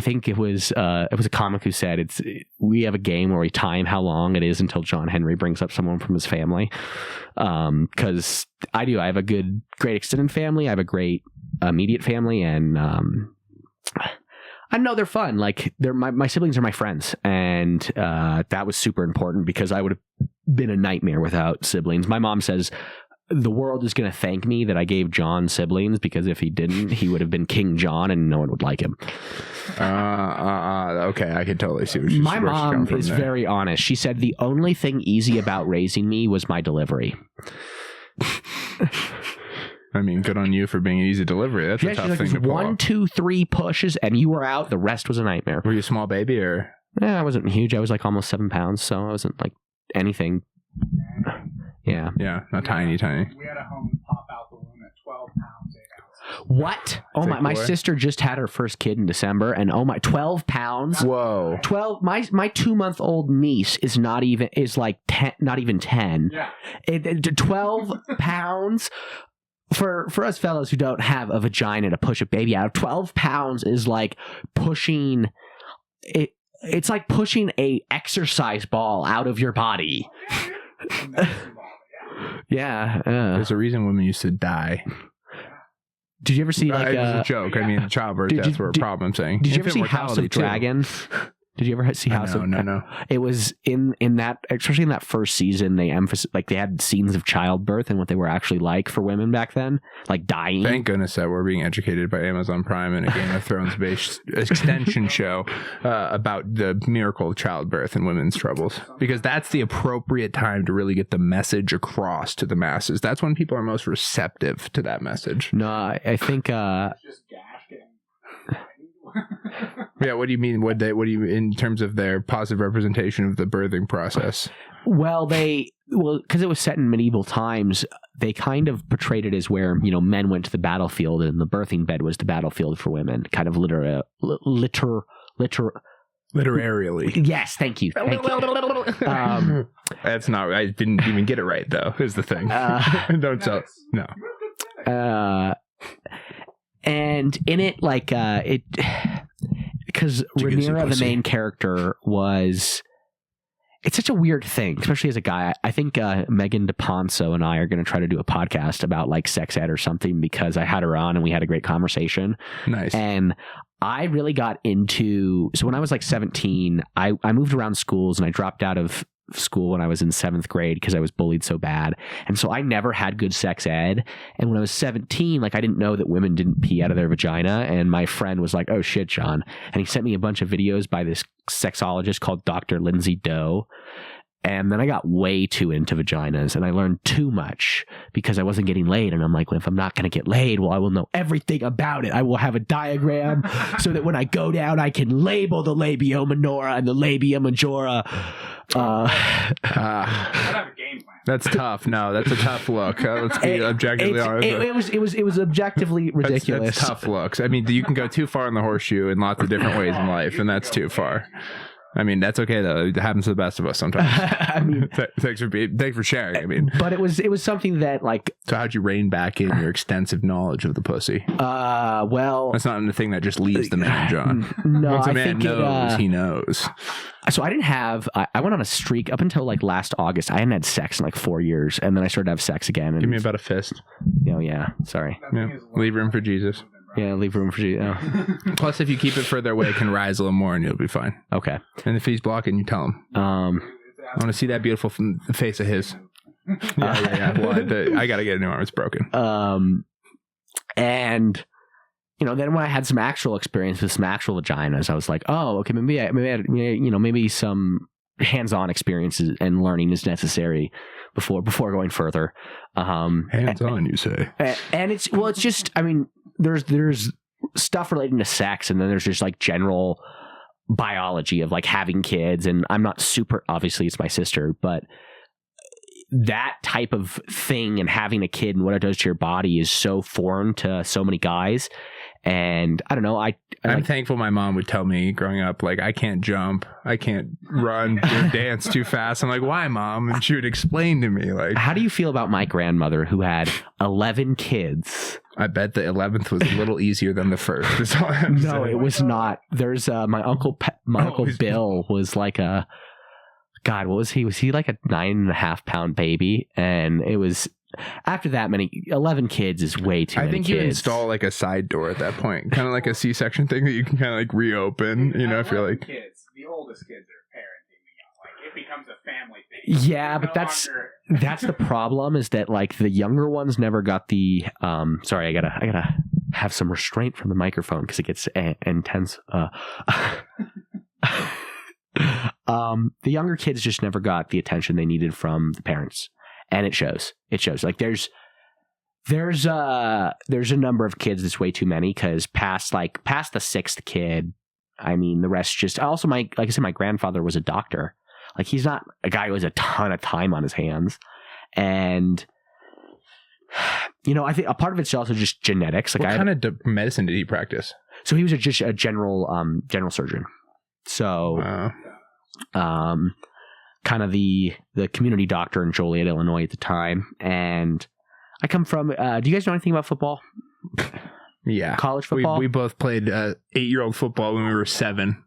think it was a comic who said we have a game where we time how long it is until John Henry brings up someone from his family. Because I have a great extended family. I have a great immediate family, and I know they're fun. Like my siblings are my friends, and that was super important because I would have been a nightmare without siblings. My mom says the world is going to thank me that I gave John siblings, because if he didn't, he would have been King John and no one would like him. Okay, I can totally see what she's My mom is very honest. She said the only thing easy about raising me was my delivery. I mean, good on you for being an easy delivery. That's a tough thing to pull off. 1, 2, 3 pushes, and you were out. The rest was a nightmare. Were you a small baby, or? Yeah, I wasn't huge. I was like almost 7 pounds, so I wasn't like anything. Yeah. Yeah, not tiny. We had a home pop out the womb at 12 pounds, 8 ounces. What? Oh, my sister just had her first kid in December, and 12 pounds. Whoa. 12. My 2-month-old niece is not even 10. Yeah. 12 pounds. For us fellows who don't have a vagina to push a baby out of, 12 pounds is like pushing it. It's like pushing a exercise ball out of your body. Yeah. There's a reason women used to die. Did you ever see like it was a joke? I mean, childbirth deaths were a problem. I'm saying. Did you ever see House of Dragons? Did you ever see House of? No. It was in that, especially in that first season, they had scenes of childbirth and what they were actually like for women back then, like dying. Thank goodness that we're being educated by Amazon Prime and a Game of Thrones based extension show about the miracle of childbirth and women's troubles, because that's the appropriate time to really get the message across to the masses. That's when people are most receptive to that message. No, I think. Just gash getting. Yeah, what do you mean? What do you in terms of their positive representation of the birthing process? Well, because it was set in medieval times, they kind of portrayed it as where, men went to the battlefield and the birthing bed was the battlefield for women. Kind of literarily. Yes, thank you. That's not. I didn't even get it right, though. Is the thing. Don't tell. No. And in it, because Rhaenyra, the main character, it's such a weird thing, especially as a guy. I think Megan DePonso and I are going to try to do a podcast about like sex ed or something, because I had her on and we had a great conversation. Nice. And I really got into, so when I was like 17, I moved around schools and I dropped out of school when I was in 7th grade because I was bullied so bad, and so I never had good sex ed. And when I was 17, I didn't know that women didn't pee out of their vagina, and my friend was like, oh shit, John, and he sent me a bunch of videos by this sexologist called Dr. Lindsay Doe. And then I got way too into vaginas, and I learned too much because I wasn't getting laid. And I'm like, well, if I'm not going to get laid, well, I will know everything about it. I will have a diagram so that when I go down, I can label the labia minora and the labia majora. That's tough. No, that's a tough look. Let's be objectively honest. It was objectively ridiculous. That's tough looks. I mean, you can go too far in the horseshoe in lots of different ways in life, and that's too far. I mean, that's okay though. It happens to the best of us sometimes. I mean, thanks for sharing. I mean, but it was something that So how'd you rein back in your extensive knowledge of the pussy? Well, that's not the thing that just leaves the man, John. No, once a man knows, he knows. So I didn't have. I went on a streak up until last August. I hadn't had sex in 4 years, and then I started to have sex again. And, give me about a fist. Oh yeah, sorry. Yeah. Leave room for Jesus. Yeah, leave room for you. Oh. Plus, if you keep it further away, it can rise a little more, and you'll be fine. Okay. And if he's blocking, you tell him. I want to see that beautiful face of his. Yeah. Well, I got to get a new arm. It's broken. And then when I had some actual experience with some actual vaginas, I was like, oh, okay, maybe some hands-on experiences and learning is necessary before going further. Hands-on, you say? And it's just, I mean, there's stuff relating to sex, and then there's just like general biology of like having kids. And I'm not super, obviously it's my sister, but that type of thing and having a kid and what it does to your body is so foreign to so many guys. And I don't know. I'm thankful my mom would tell me growing up, like, I can't jump, I can't run or dance too fast. I'm like, why, Mom? And she would explain to me, like, how do you feel about my grandmother who had 11 kids? I bet the 11th was a little easier than the first. Is all I'm No, saying. it was not. There's my uncle Bill was like a, God, what was he? Was he like a 9.5 pound baby? And it was, after that many, 11 kids is way too many I think kids. you install like a side door at that point, kind of like a C-section thing that you can kind of like reopen, if you're like... Kids, the oldest kids are parenting the young. Like, it becomes a family thing. Yeah, but that's the problem, is that like the younger ones never got the, sorry, I gotta have some restraint from the microphone because it gets intense. The younger kids just never got the attention they needed from the parents. And it shows. Like there's a number of kids that's way too many, because past the sixth kid, I mean, the rest just, also like I said, my grandfather was a doctor. Like, he's not a guy who has a ton of time on his hands. And, I think a part of it's also just genetics. Like, what kind of medicine did he practice? So he was just a general surgeon. So, kind of the community doctor in Joliet, Illinois at the time. And I come from, do you guys know anything about football? Yeah. College football? We both played 8-year-old football when we were 7.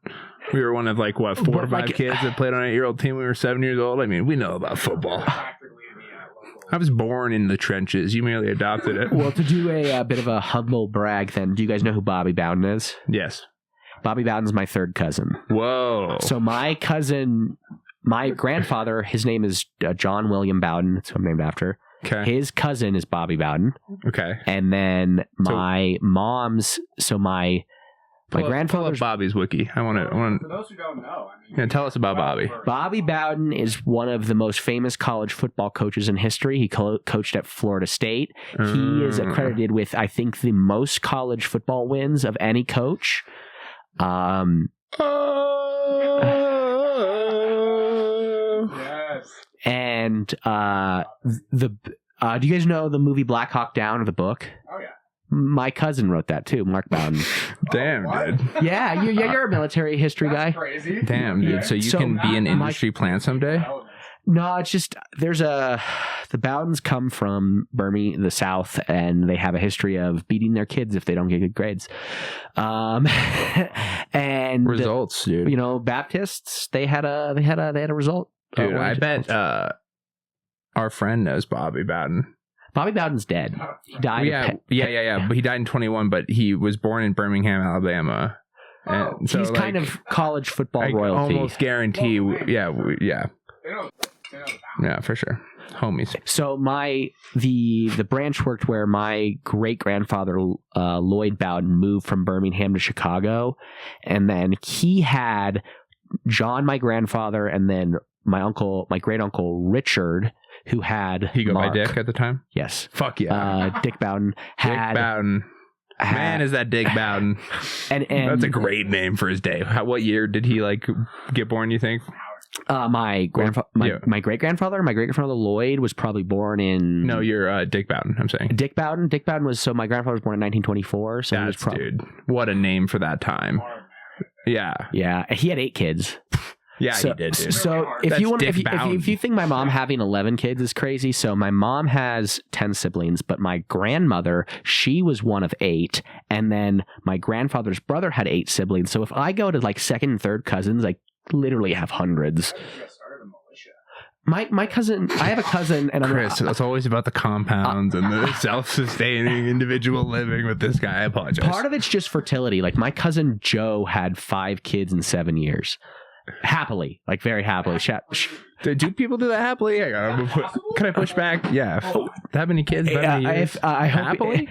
We were one of 4 or 5 kids that played on an 8-year-old team when we were 7 years old. I mean, we know about football. I was born in the trenches. You merely adopted it. Well, to do a bit of a humble brag then, do you guys know who Bobby Bowden is? Yes. Bobby Bowden's my third cousin. Whoa. So my cousin, my grandfather, his name is John William Bowden. That's who I'm named after. Okay. His cousin is Bobby Bowden. Okay. And then my mom's, so my grandfather's... Pull up Bobby's wiki. I want to... For those who don't know, tell us about Bobby. Bobby Bowden is one of the most famous college football coaches in history. He coached at Florida State. He is accredited with, I think, the most college football wins of any coach. Yes. And do you guys know the movie Black Hawk Down, or the book? Oh yeah. My cousin wrote that too, Mark Bowden. Damn, dude. Yeah, you're a military history guy. Crazy. Damn, dude. So you can be an industry plant someday? No, it's just the Bowdens come from Birmingham, the South, and they have a history of beating their kids if they don't get good grades. And Results, dude. Baptists, they had a result. Dude, I bet our friend knows Bobby Bowden. Bobby Bowden's dead. He died. Yeah. But he died in 21, but he was born in Birmingham, Alabama. And so, he's kind of college football I royalty. Almost guarantee. Yeah. Yeah, for sure. Homies. So the branch worked where my great grandfather Lloyd Bowden moved from Birmingham to Chicago, and then he had John, my grandfather, and then my great uncle Richard, who had He go Mark. by Dick at the time? Yes. Fuck yeah. Dick Bowden had Dick Bowden. Man, is that Dick Bowden? and That's a great name for his day. What year did he get born, you think? My great grandfather Lloyd was probably born in. No, you're Dick Bowden. I'm saying Dick Bowden. Dick Bowden was my grandfather was born in 1924. So that's dude. What a name for that time. Yeah. Yeah. He had 8 kids. Yeah, he did, dude. So if you think my mom having 11 kids is crazy, so my mom has 10 siblings, but my grandmother, she was one of 8, and then my grandfather's brother had 8 siblings. So if I go to second and third cousins, I literally have hundreds. My cousin, I have a cousin, and Chris, it's always about the compounds and the self-sustaining individual living with this guy. I apologize. Part of it's just fertility. Like, my cousin Joe had 5 kids in 7 years. Happily, very happily. Do people do that happily? Hang on, can I push back? Yeah. That many kids? That many years? I hope happily?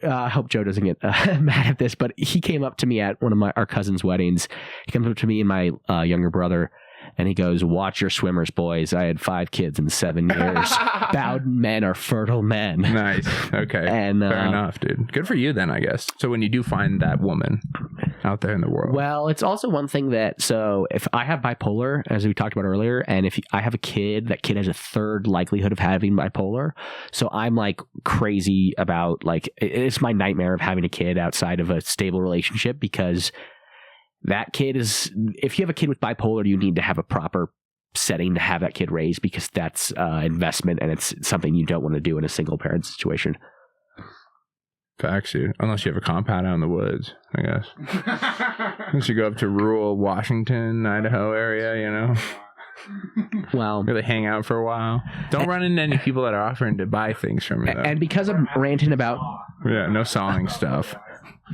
I hope Joe doesn't get mad at this, but he came up to me at one of our cousin's weddings. He comes up to me and my younger brother, and he goes, "Watch your swimmers, boys. I had 5 kids in 7 years. Bowden men are fertile men." Nice. Okay. And fair enough, dude. Good for you then, I guess. So when you do find that woman out there in the world. Well, it's also one thing that, so if I have bipolar, as we talked about earlier, and if I have a kid, that kid has a third likelihood of having bipolar. So I'm like crazy about, like, it's my nightmare of having a kid outside of a stable relationship, because that kid is, if you have a kid with bipolar, you need to have a proper setting to have that kid raised, because that's investment, and it's something you don't want to do in a single parent situation. Facts, dude. Unless you have a compound out in the woods, I guess. Unless you go up to rural Washington, Idaho area, you know. Well, really hang out for a while. Don't run into any people that are offering to buy things from you, though. And because I'm ranting about... Yeah, no sawing stuff.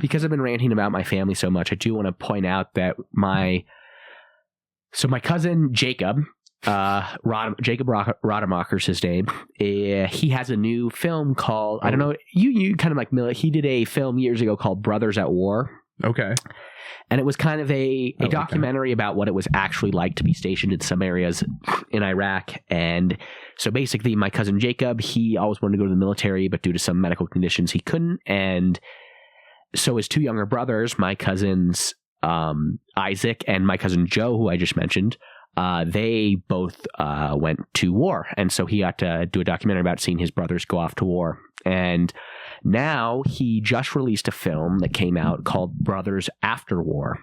Because I've been ranting about my family so much, I do want to point out that my cousin Jacob, Jacob Rademacher's his name. He has a new film called, I don't know, you kind of like Miller. He did a film years ago called Brothers at War. Okay. And it was kind of a documentary about what it was actually like to be stationed in some areas in Iraq. And so basically my cousin Jacob, he always wanted to go to the military, but due to some medical conditions, he couldn't. And so his 2 younger brothers, my cousins Isaac and my cousin Joe, who I just mentioned, they both went to war. And so he got to do a documentary about seeing his brothers go off to war. And now he just released a film that came out called Brothers After War.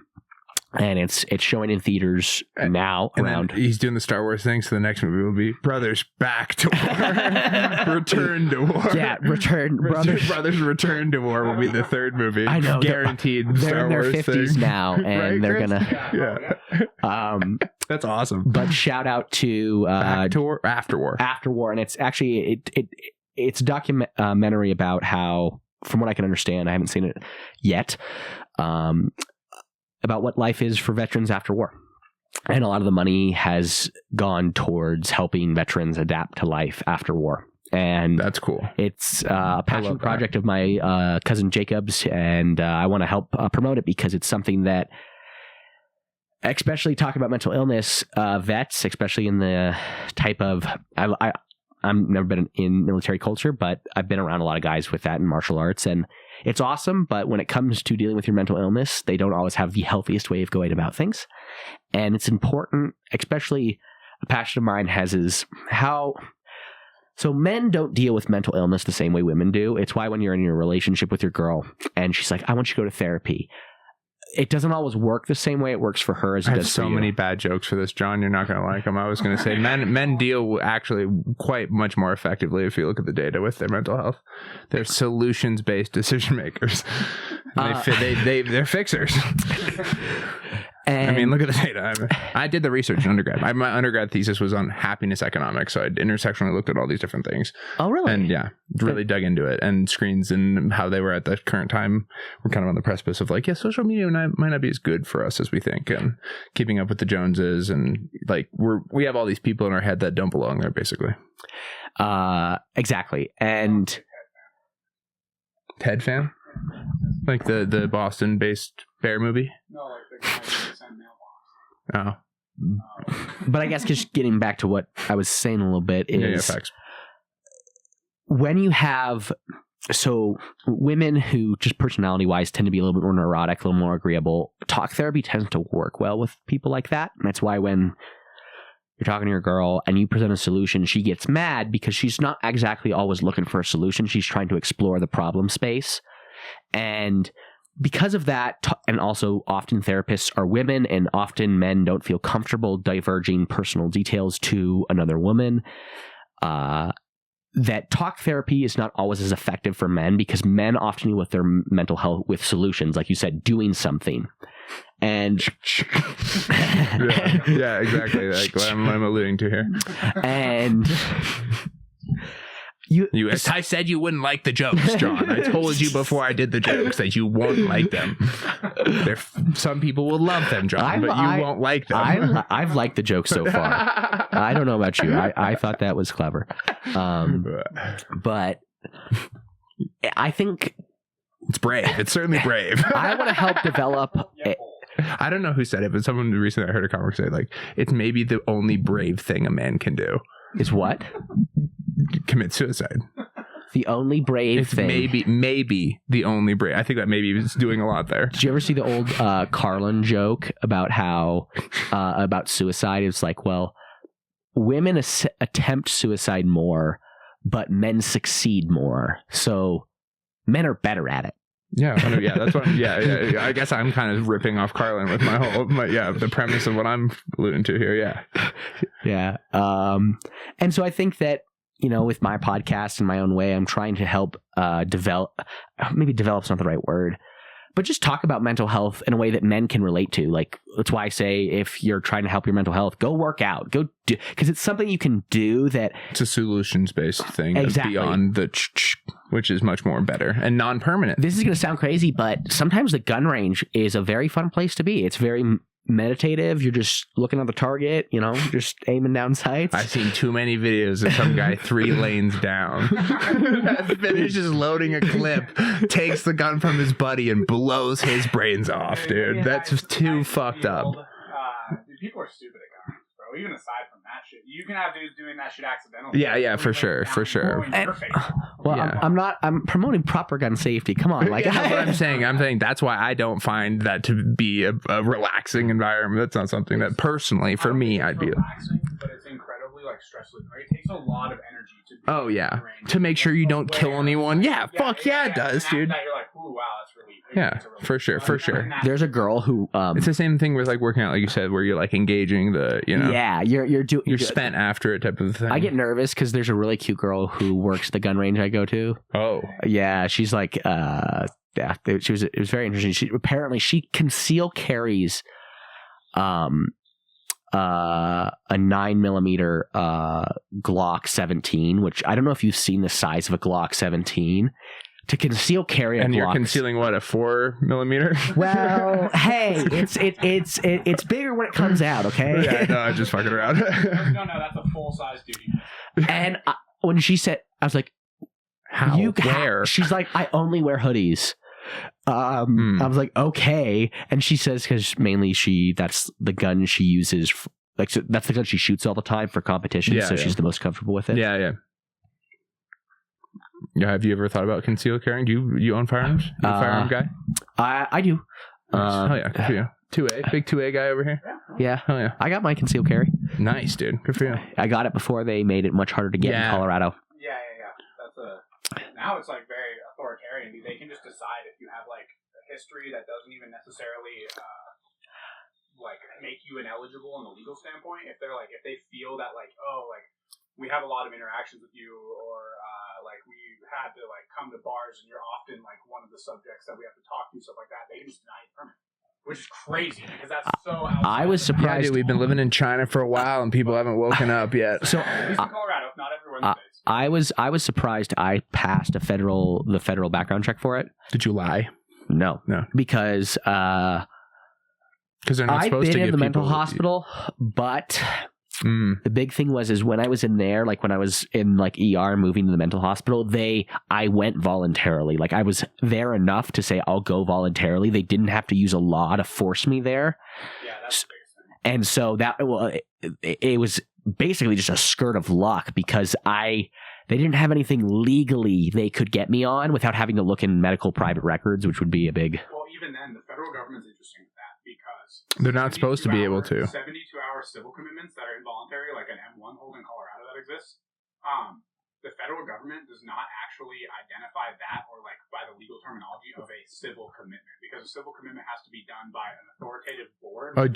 And it's showing in theaters now. And he's doing the Star Wars thing, so the next movie will be Brothers Back to War. Return to War. Yeah, Brothers Return to War will be the third movie. I know. Guaranteed. They're Star in their Wars 50s thing. now, and Right, they're Chris? gonna... Yeah. That's awesome. But shout out to... After War. After War, and it's actually... It's a documentary about how, from what I can understand, I haven't seen it yet, about what life is for veterans after war. And a lot of the money has gone towards helping veterans adapt to life after war. And that's cool. It's a passion project of my cousin Jacob's, and I want to help promote it, because it's something that, especially talking about mental illness, vets, especially in the type of... I've never been in military culture, but I've been around a lot of guys with that in martial arts, and it's awesome. But when it comes to dealing with your mental illness, they don't always have the healthiest way of going about things. And it's important, especially a passion of mine is how... So men don't deal with mental illness the same way women do. It's why when you're in your relationship with your girl and she's like, "I want you to go to therapy," it doesn't always work the same way it works for her as it does for you. I have so many bad jokes for this, John. You're not going to like them. I was going to say men deal actually quite much more effectively if you look at the data with their mental health. They're solutions-based decision makers. They're fixers. And I mean, look at the data. I did the research in undergrad. My undergrad thesis was on happiness economics, so I intersectionally looked at all these different things. Oh, really? And yeah, really dug into it. And screens and how they were at the current time. We're kind of on the precipice of like, yeah, social media might not be as good for us as we think, and keeping up with the Joneses, and like we have all these people in our head that don't belong there, basically. Exactly. And Ted fan, like the Boston-based bear movie. No, like the guy that sent mailbox. Oh. But I guess just getting back to what I was saying a little bit is facts. When you have, so women who just personality wise tend to be a little bit more neurotic, a little more agreeable, talk therapy tends to work well with people like that. And that's why when you're talking to your girl and you present a solution, she gets mad because she's not exactly always looking for a solution. She's trying to explore the problem space. And because of that, and also often therapists are women, and often men don't feel comfortable divulging personal details to another woman, that talk therapy is not always as effective for men, because men often deal with their mental health with solutions, like you said, doing something. And yeah, exactly. Like what I'm alluding to here. And I said you wouldn't like the jokes, John. I told you before I did the jokes that you won't like them. Some people will love them, John, but you won't like them. I've liked the jokes so far. I don't know about you. I thought that was clever. But I think it's brave. It's certainly brave. I want to help develop. I don't know who said it, but someone recently I heard a comic say, like, it's maybe the only brave thing a man can do. Is what? Commit suicide. The only brave thing. Maybe the only brave. I think that maybe is doing a lot there. Did you ever see the old Carlin joke about how about suicide? It's like, well, women attempt suicide more, but men succeed more. So men are better at it. Yeah, that's what. Yeah. I guess I'm kind of ripping off Carlin with the premise of what I'm alluding to here. Yeah. And so I think that, you know, with my podcast in my own way, I'm trying to help develop's not the right word, but just talk about mental health in a way that men can relate to. Like, that's why I say, if you're trying to help your mental health, go work out, go do, because it's something you can do that. It's a solutions-based thing. Exactly. Beyond the which is much more better and non-permanent. This is going to sound crazy, but sometimes the gun range is a very fun place to be. It's very meditative. You're just looking at the target, you know, just aiming down sights. I've seen too many videos of some guy 3 lanes down finishes loading a clip, takes the gun from his buddy and blows his brains off, dude. That's just too fucked up. People are stupid at guns, bro. Even aside from that shit, you can have dudes doing that shit accidentally. Yeah, for sure. I'm promoting proper gun safety. Come on, like, that's what I'm saying that's why I don't find that to be a relaxing environment. That's not something that personally for me I'd be relaxing, but it's incredibly like stressful. Right? It takes a lot of energy to to make sure you don't kill anyone. Fuck yeah, it does, dude. That you're like, ooh, wow, that's relief. Yeah, for sure. There's a girl who it's the same thing with like working out, like you said, where you're like engaging the, you know, you're spent after it type of thing. I get nervous because there's a really cute girl who works at the gun range I go to. Oh yeah, she's like it was very interesting. She conceal carries a 9mm Glock 17, which I don't know if you've seen the size of a Glock 17. To conceal carry a and Glock. You're concealing what, a 4mm? Well, hey, it's bigger when it comes out, okay? Yeah, no, I'm just fucking around. No, that's a full size duty. And when she said, I was like, "How? Where?" She's like, "I only wear hoodies." I was like, "Okay," and she says because mainly that's the gun she uses, that's the gun she shoots all the time for competition, so she's the most comfortable with it. Yeah. Yeah, have you ever thought about concealed carrying? Do you own firearms? You a firearm guy? I do. Nice. Hell yeah, good for you. 2A, big 2A guy over here. Yeah. Hell yeah. I got my concealed carry. Nice, dude. Good for you. I got it before they made it much harder to get in Colorado. Yeah. Now it's like very authoritarian. They can just decide if you have like a history that doesn't even necessarily like make you ineligible in the legal standpoint. If they feel that like, oh, like we have a lot of interactions with you, or like we had to like come to bars and you're often like one of the subjects that we have to talk to, stuff like that, they can just deny it permit, which is crazy because that's so outside. I was surprised. Yeah, dude, we've been living in China for a while and people haven't woken up yet. So at least in Colorado, not everywhere in the States. I was surprised I passed the federal background check for it. Did you lie? No. Because they're not supposed to give people. I've been in the mental hospital, but the big thing was when I was in there, like when I was in like ER moving to the mental hospital, I went voluntarily. Like I was there enough to say I'll go voluntarily. They didn't have to use a law to force me there. Yeah, that's the biggest thing. And so it was basically just a skirt of luck because they didn't have anything legally they could get me on without having to look in medical private records, which would be a big. Well, even then, the federal government's interesting with that because they're not supposed to be able to. 72-hour civil commitments that are involuntary, like an M1 hold in Colorado that exists. The federal government does not actually identify that or like by the legal terminology of a civil commitment because a civil commitment has to be done by an authoritative board. A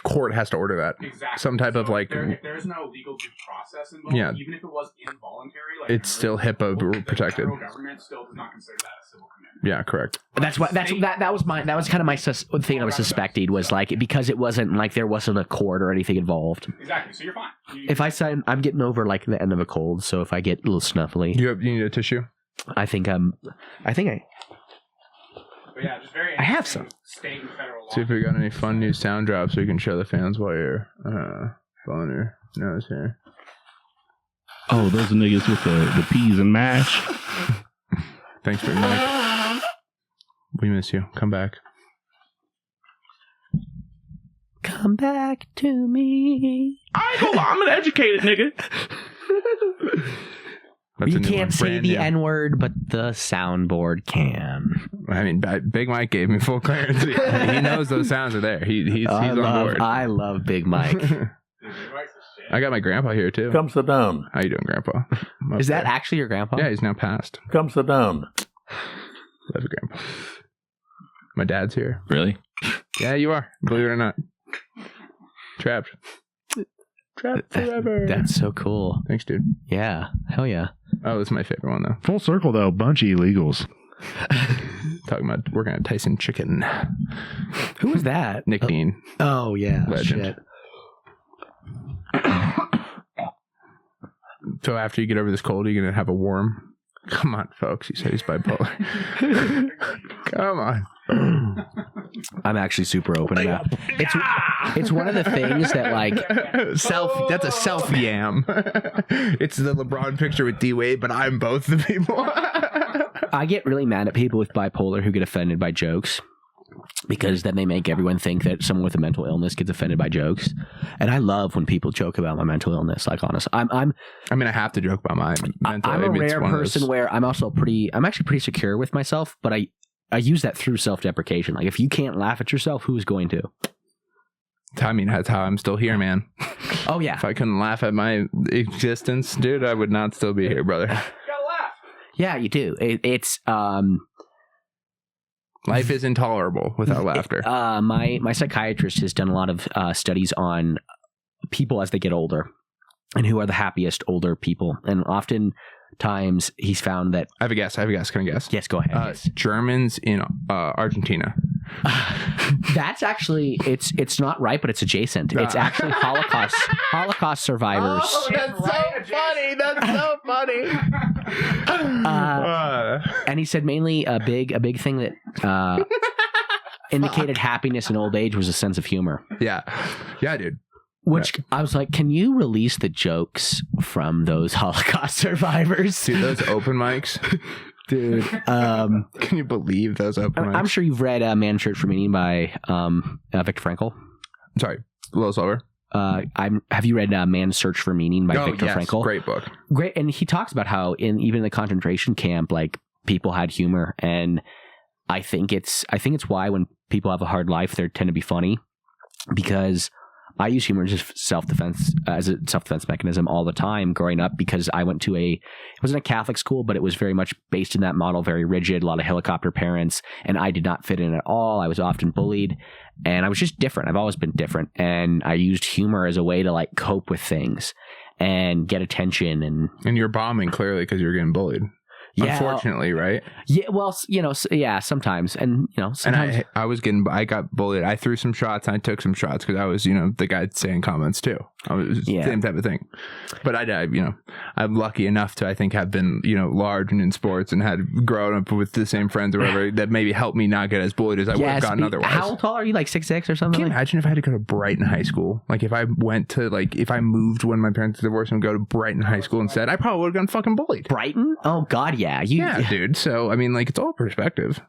court has to order that. Exactly. Some type of like. If there's no legal due process involved, even if it was involuntary, like it's still HIPAA protected. The federal government still does not consider that a civil commitment. Yeah, correct. That was kind of my thing I was suspecting was like because it wasn't like there wasn't a court or anything involved. Exactly. So you're fine. If I sign, I'm getting over like the end of a cold, so if I get a little snuffly, you need a tissue. But yeah, just very. I have some state and federal law. See if we got any fun new sound drops we can show the fans while you're Boner. Nose hair. Oh, those are niggas with the peas and mash. Thanks, Big Mike. We miss you. Come back. Come back to me. I ain't gonna lie, I'm an educated nigga. That's You can't say the N-word, but the soundboard can. I mean, Big Mike gave me full clearance. He knows those sounds are there. He's on board. I love Big Mike. I got my grandpa here too. Come sit down. How you doing, Grandpa? Is that actually your grandpa? Yeah, he's now passed. Come sit down. Love you, Grandpa. My dad's here. Really? Yeah, you are. Believe it or not. Trapped forever. That's so cool. Thanks, dude. Yeah. Hell yeah. Oh, this is my favorite one though. Full circle though, bunch of illegals. Talking about working at Tyson Chicken. Who was that? Nick Dean. Oh yeah. Legend. Shit. So after you get over this cold, are you going to have a warm? Come on, folks. He said he's bipolar. Come on. I'm actually super open about it. It's one of the things that like selfie. That's a selfie yam. It's the LeBron picture with D Wade, but I'm both the people. I get really mad at people with bipolar who get offended by jokes. Because then they make everyone think that someone with a mental illness gets offended by jokes, and I love when people joke about my mental illness. Like, honestly, I mean, I have to joke about my mental. I'm a rare person where I'm actually pretty secure with myself, but I use that through self-deprecation. Like, if you can't laugh at yourself, who's going to? I mean, that's how I'm still here, man. Oh yeah. If I couldn't laugh at my existence, dude, I would not still be here, brother. You gotta laugh. Yeah, you do. It's life is intolerable without laughter. My psychiatrist has done a lot of studies on people as they get older and who are the happiest older people. And oftentimes he's found that... I have a guess. Can I guess? Yes, go ahead. Germans in Argentina. That's actually... It's not right, but it's adjacent. It's actually Holocaust survivors. Oh, that's so funny. And he said mainly a big thing that indicated happiness in old age was a sense of humor. Yeah, dude. Which I was like, can you release the jokes from those Holocaust survivors? Dude, those open mics. Dude, can you believe those open mics? I'm sure you've read Man's Search for Meaning by Viktor Frankl. I'm sorry, a little slower. Have you read Man's Search for Meaning by Viktor Frankl? Great book. Great, and he talks about how even in the concentration camp, like, people had humor, and I think it's why when people have a hard life, they tend to be funny, because I use humor as a self-defense mechanism all the time growing up, because I went to it wasn't a Catholic school, but it was very much based in that model, very rigid, a lot of helicopter parents, and I did not fit in at all. I was often bullied, and I was just different. I've always been different, and I used humor as a way to like cope with things and get attention. And you're bombing clearly because you're getting bullied. Yeah, unfortunately, right? Yeah, well, sometimes, and sometimes. And I got bullied. I threw some shots. I took some shots because I was, the guy saying comments too. I was same type of thing. But I'm lucky enough to, I think, have been, large and in sports and had grown up with the same friends or whatever that maybe helped me not get as bullied as I would have gotten otherwise. How tall are you? Like 6'6" or something? Can you imagine if I had to go to Brighton High School? Like if I moved when my parents divorced and go to Brighton High School instead, I probably would have gotten fucking bullied. Brighton? Oh God, yeah. Yeah, dude. So, I mean, like, it's all perspective.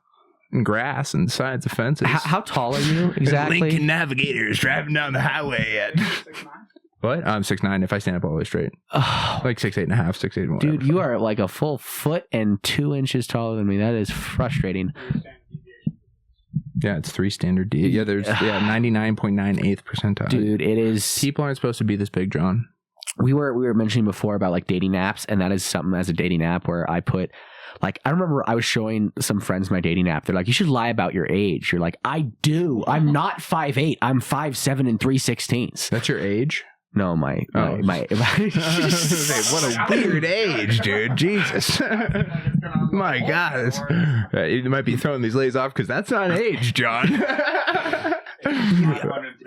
And grass and sides of fences. How tall are you exactly? Lincoln Navigators driving down the highway at... What? I'm 6'9" if I stand up all the way straight. Like 6'8.5", 6'8". Dude, you are like a full foot and 2 inches taller than me. That is frustrating. Yeah, it's 3 standard D. Yeah, there's 99.98th percentile. Dude, it is... People aren't supposed to be this big, John. We were mentioning before about like dating apps, and that is something as a dating app where I put... Like, I remember I was showing some friends my dating app. They're like, you should lie about your age. You're like, I do. I'm not 5'8". I'm 5'7" and 3/16. That's your age? No, my what a weird age, dude. Jesus. My God. You might be throwing these ladies off because that's not age, John.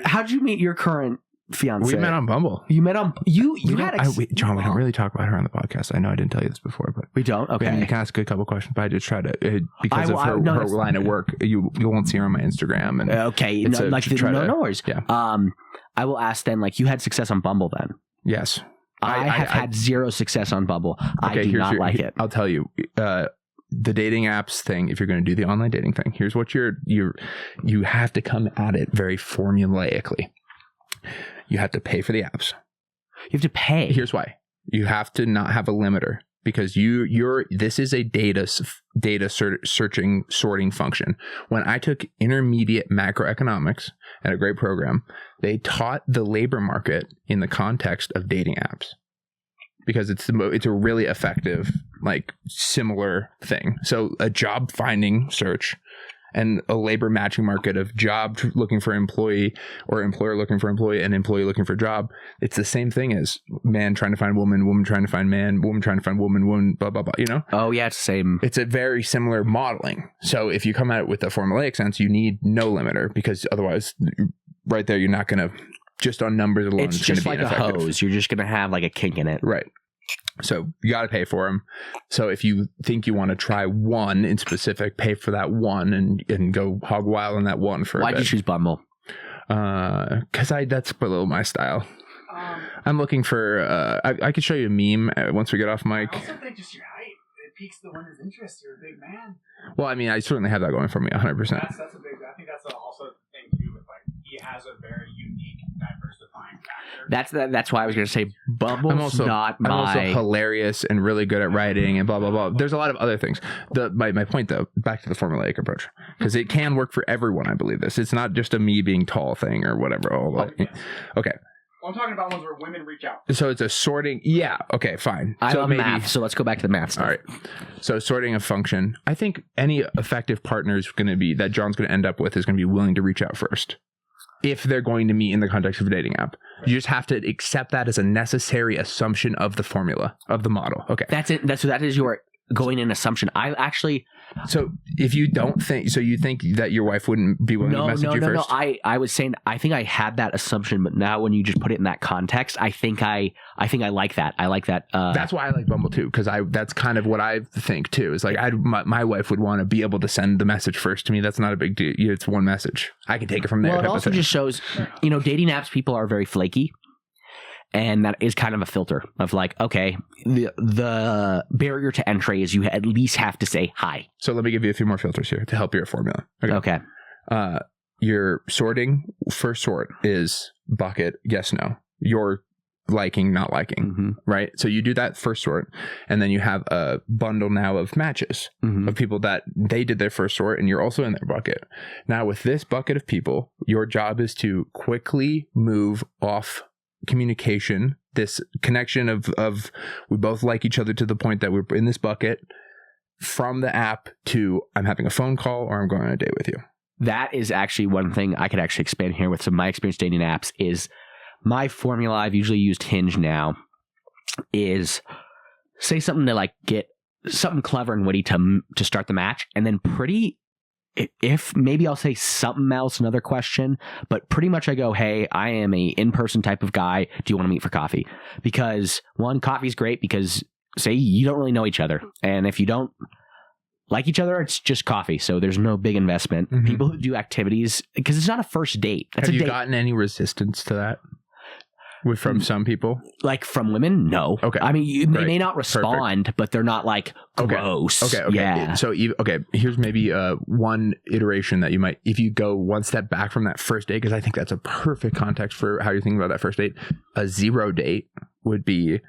How'd you meet your current fiance. We met on Bumble. You met on you had John, we don't really talk about her on the podcast. I know I didn't tell you this before, but we don't. Okay, you can ask a couple questions, but I just try to because of her line of work. You won't see her on my Instagram. And okay, no worries. Yeah. I will ask then. Like, you had success on Bumble then? Yes. I have had zero success on Bumble. I do not like it. I'll tell you. The dating apps thing, if you're going to do the online dating thing, here's what you have to come at it very formulaically. You have to pay for the apps. You have to pay. Here's why. You have to not have a limiter, because this is a data searching sorting function. When I took intermediate macroeconomics at a great program, they taught the labor market in the context of dating apps, because it's a really effective, like, similar thing. So a job finding search and a labor matching market of job looking for employee, or employer looking for employee, and employee looking for job. It's the same thing as man trying to find woman, woman trying to find man, woman trying to find woman, woman, blah, blah, blah, you know? Oh, yeah, it's the same. It's a very similar modeling. So if you come at it with a formulaic sense, you need no limiter, because otherwise, right there, you're not going to, just on numbers alone, it's just like a hose. You're just going to have like a kink in it. Right. So you got to pay for them. So if you think you want to try one in specific, pay for that one and go hog wild on that one for a bit. Why'd you choose Bumble? Because that's below my style. I'm looking for, I could show you a meme once we get off mic. I also think just your height. It piques the winner's interest. You're a big man. Well, I mean, I certainly have that going for me 100%. That's a big, I think that's also the thing too, with like, he has a very unique, diversifying factor. That's why I was going to say Bumble's I'm also hilarious and really good at writing and blah, blah, blah. There's a lot of other things. My point, though, back to the formulaic approach, because it can work for everyone, I believe this. It's not just a me being tall thing or whatever. Okay. Well, I'm talking about ones where women reach out. So it's a sorting. Yeah. Okay, fine. I love math, so let's go back to the math stuff. All right. So sorting a function. I think any effective partner is going to be, that John's going to end up with, is going to be willing to reach out first, if they're going to meet in the context of a dating app. Right. You just have to accept that as a necessary assumption of the formula, of the model. Okay. That's it. That is your going in assumption. I actually... So if you don't think... So you think that your wife wouldn't be willing to message you first? No. I was saying, I think I had that assumption, but now when you just put it in that context, I think I like that. I like that. That's why I like Bumble too, because that's kind of what I think too. Is like, my wife would want to be able to send the message first to me. That's not a big deal. It's one message. I can take it from there. Well, it also just shows, dating apps, people are very flaky. And that is kind of a filter of like, okay, the barrier to entry is you at least have to say hi. So let me give you a few more filters here to help your formula. Okay. Your sorting, first sort is bucket, yes, no. Your liking, not liking, right? So you do that first sort, and then you have a bundle now of matches of people that they did their first sort, and you're also in their bucket. Now with this bucket of people, your job is to quickly move off communication, this connection of we both like each other to the point that we're in this bucket, from the app to I'm having a phone call or I'm going on a date with you. That is actually one thing I could actually expand here with some of my experience dating apps. Is my formula, I've usually used Hinge now, is say something to like get something clever and witty to start the match, and then if maybe I'll say something else, another question, but pretty much I go, hey, I am a in-person type of guy. Do you want to meet for coffee? Because one, coffee's great because say you don't really know each other. And if you don't like each other, it's just coffee. So there's no big investment. People who do activities, because it's not a first date. Have you gotten any resistance to that? From some people? Like from women? No. Okay. I mean, they may not respond, but they're not like gross. Okay. Yeah. So, here's maybe one iteration that you might, if you go one step back from that first date, because I think that's a perfect context for how you're thinking about that first date. A zero date would be,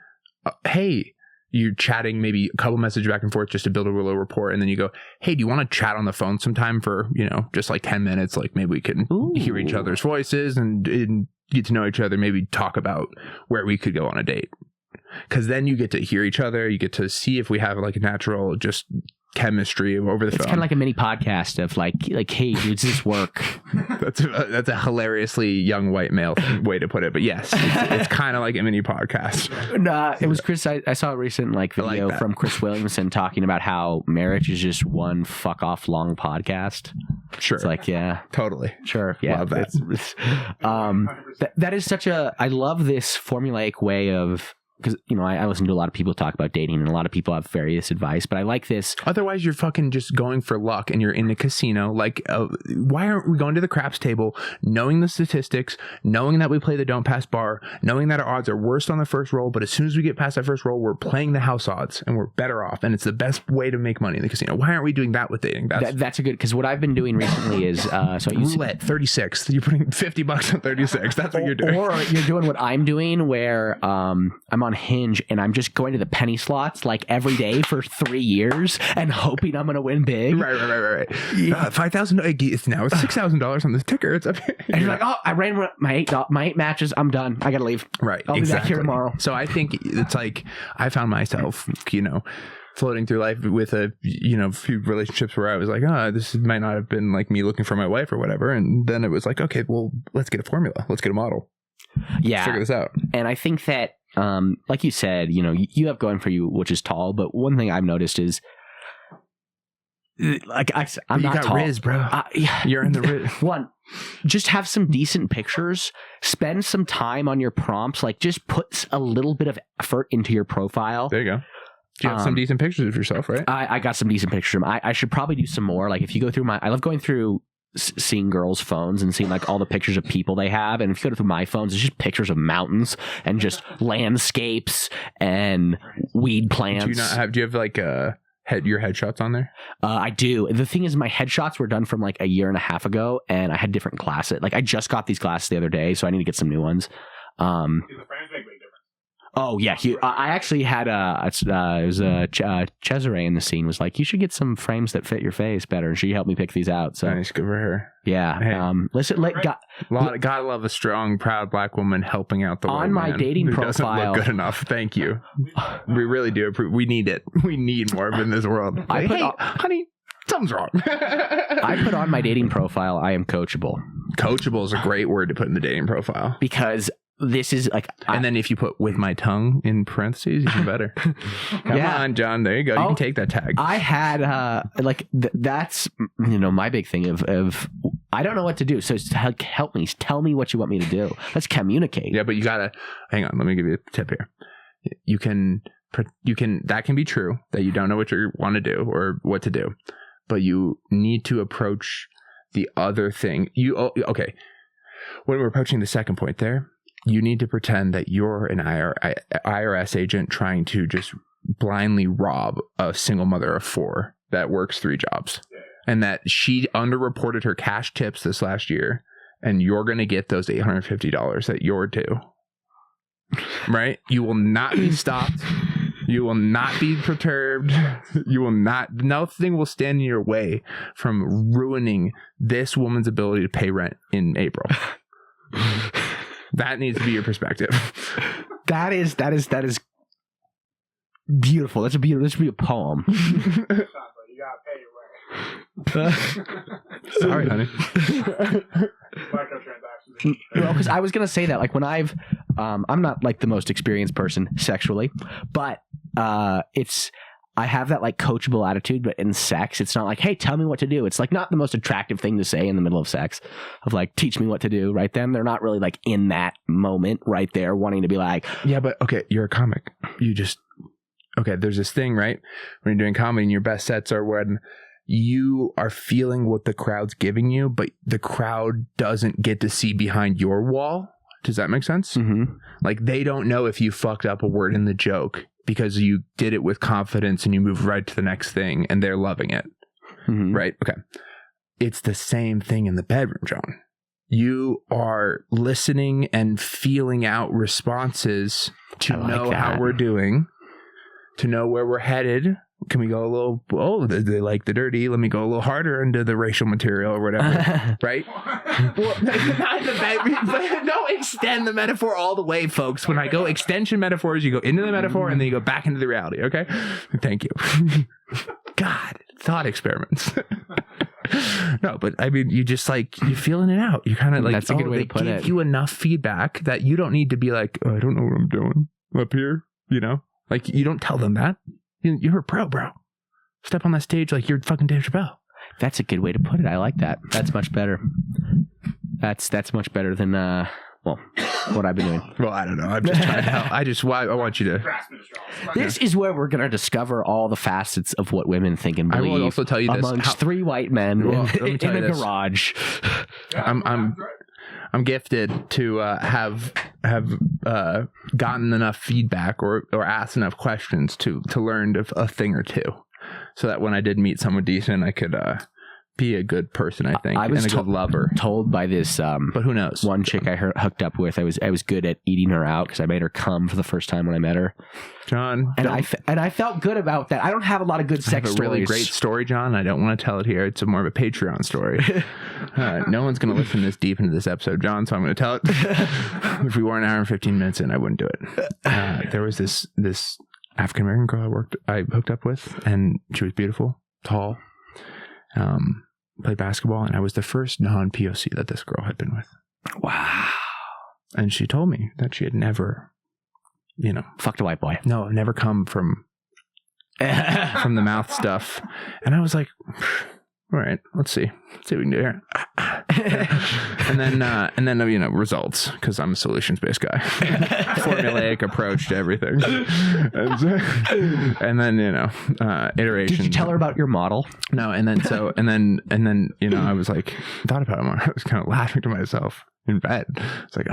hey, you're chatting, maybe a couple messages back and forth just to build a little rapport. And then you go, hey, do you want to chat on the phone sometime for, just like 10 minutes? Like maybe we can hear each other's voices and get to know each other, maybe talk about where we could go on a date. Because then you get to hear each other. You get to see if we have like a natural just chemistry over the phone. It's kind of like a mini podcast of like, hey, does this work? That's a hilariously young white male way to put it. But yes, it's kind of like a mini podcast. It was Chris. I saw a recent video from Chris Williamson talking about how marriage is just one fuck off long podcast. Sure. It's like, yeah, Totally. sure. Yeah. Love that. That is such I love this formulaic way of, because, I listen to a lot of people talk about dating and a lot of people have various advice, but I like this. Otherwise, you're fucking just going for luck and you're in the casino. Like, why aren't we going to the craps table, knowing the statistics, knowing that we play the don't pass bar, knowing that our odds are worst on the first roll, but as soon as we get past that first roll, we're playing the house odds and we're better off. And it's the best way to make money in the casino. Why aren't we doing that with dating? That's a good, because what I've been doing recently is, roulette, 36. You're putting $50 on 36. That's what you're doing. Or you're doing what I'm doing, where I'm on Hinge and I'm just going to the penny slots like every day for 3 years and hoping I'm going to win big. Right. Yeah. $5,000. Now it's $6,000 on this ticker. It's up here. And you're like, oh, I ran my eight matches. I'm done. I got to leave. Right. I'll be back here tomorrow. So I think it's like, I found myself, floating through life with a few relationships where I was like, this might not have been like me looking for my wife or whatever. And then it was like, okay, well, let's get a formula. Let's get a model. Yeah. Let's figure this out. And I think that, like you said, you have going for you, which is tall. But one thing I've noticed is, like, I'm not tall. Riz, bro. You're in the Riz. One, just have some decent pictures. Spend some time on your prompts. Like, just put a little bit of effort into your profile. There you go. Do you have some decent pictures of yourself, right? I got some decent pictures. I should probably do some more. Like, if you go through I love going through seeing girls' phones and seeing like all the pictures of people they have. And if you go through my phones, it's just pictures of mountains and just landscapes and weed plants. Do you have like your headshots on there? I do. The thing is, my headshots were done from like a year and a half ago, and I had different glasses. Like, I just got these glasses the other day, so I need to get some new ones. The frames make a big difference. Oh yeah, I actually had it was Cesare in the scene was like, you should get some frames that fit your face better, and she helped me pick these out. So nice, good for her. Yeah. Hey. Listen, gotta love a strong, proud black woman helping out the on my dating profile. Doesn't look good enough. Thank you. We really do. We need it. We need more of it in this world. Honey, something's wrong. I put on my dating profile, I am coachable. Coachable is a great word to put in the dating profile, because this is like, and then if you put with my tongue in parentheses, even better. Come on, John. There you go. You can take that tag. I had that's my big thing of I don't know what to do. So help me. Tell me what you want me to do. Let's communicate. Yeah, but you gotta hang on. Let me give you a tip here. You can that can be true that you don't know what you want to do or what to do, but you need to approach the other thing. Okay. When we're approaching the second point there, you need to pretend that you're an IRS agent trying to just blindly rob a single mother of 4 that works 3 jobs, and that she underreported her cash tips this last year, and you're going to get those $850 that you're due. Right? You will not be stopped. You will not be perturbed. Nothing will stand in your way from ruining this woman's ability to pay rent in April. That needs to be your perspective. That is beautiful. That should be a poem. You gotta pay your rent. Sorry, honey. Microtransactions. Well, because I was gonna say that, like, when I'm not like the most experienced person sexually, but I have that like coachable attitude, but in sex, it's not like, hey, tell me what to do. It's like not the most attractive thing to say in the middle of sex, of like, teach me what to do right then. They're not really like in that moment right there wanting to be like, yeah, but okay, you're a comic. There's this thing, right? When you're doing comedy, and your best sets are when you are feeling what the crowd's giving you, but the crowd doesn't get to see behind your wall. Does that make sense? Mm-hmm. Like, they don't know if you fucked up a word in the joke, because you did it with confidence and you move right to the next thing, and they're loving it. Mm-hmm. Right? Okay. It's the same thing in the bedroom, John. You are listening and feeling out responses to know how we're doing, to know where we're headed. Can we go a little, they like the dirty, let me go a little harder into the racial material or whatever, right? Well, not in the bedroom, but don't extend the metaphor all the way, folks. When I go extension metaphors, you go into the metaphor and then you go back into the reality, okay? Thank you. God, thought experiments. No, but I mean, you just like, you're feeling it out. You're kind of like, that's a good way to put it. They give you enough feedback that you don't need to be like, I don't know what I'm doing up here, Like, you don't tell them that. You're a pro, bro. Step on that stage like you're fucking Dave Chappelle. That's a good way to put it. I like that. That's much better. That's much better than what I've been doing. Well, I don't know. I'm just trying to help. I want you to. This is where we're going to discover all the facets of what women think and believe. I will also tell you this. Amongst three white men in a garage. I'm gifted to have gotten enough feedback or asked enough questions to learn a thing or two, so that when I did meet someone decent, I could be a good person, I think, and a good lover. Told by this, but who knows? One chick I hooked up with, I was good at eating her out because I made her come for the first time when I met her. John, and I felt good about that. I don't have a lot of good sex stories. Really great story, John. I don't want to tell it here. It's more of a Patreon story. No one's going to listen this deep into this episode, John. So I'm going to tell it. If we were an hour and 15 minutes in, I wouldn't do it. There was this African American girl I hooked up with, and she was beautiful, tall. Played basketball, and I was the first non-POC that this girl had been with. Wow. And she told me that she had never, fucked a white boy. No, never come from the mouth stuff. And I was like, all right, let's see what we can do here. and then results, because I'm a solutions-based guy. Formulaic approach to everything. And then iteration. Did you tell her about your model? No, and then I was like, thought about it more. I was kind of laughing to myself in bed. It's like,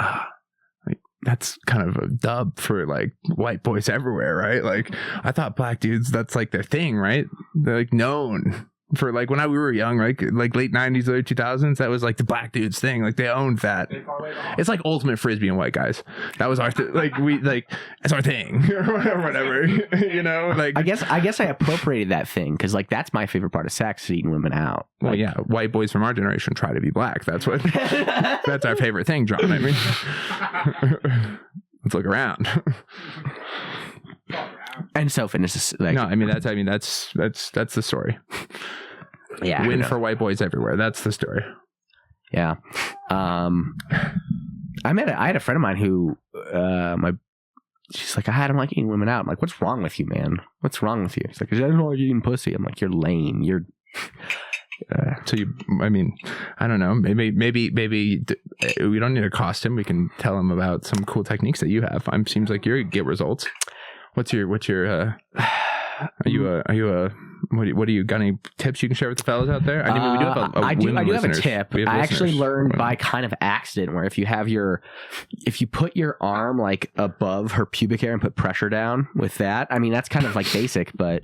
that's kind of a dub for like white boys everywhere, right? Like, I thought black dudes, that's like their thing, right? They're like known for like when we were young, right? Like late 90s, early 2000s, that was like the black dudes thing. Like they owned that. It's like ultimate frisbee and white guys. That was our it's our thing or whatever. Like I guess I appropriated that thing because like that's my favorite part of sex, is eating women out. Well, like, yeah, white boys from our generation try to be black. That's what. That's our favorite thing, John. I mean, let's look around. And so fitness is like, that's the story. Yeah, win for white boys everywhere. That's the story. Yeah. I had a friend of mine who she's like, I don't like eating women out. I'm like, what's wrong with you, man? What's wrong with you? She's like, I don't like eating pussy. I'm like, you're lame. You're I don't know. Maybe we don't need to cost him. We can tell him about some cool techniques that you have. Seems like you get results. What do you got any tips you can share with the fellas out there? I mean, we do have I do have a tip. I actually learned by kind of accident, where if you put your arm like above her pubic hair and put pressure down with that, I mean, that's kind of like basic, but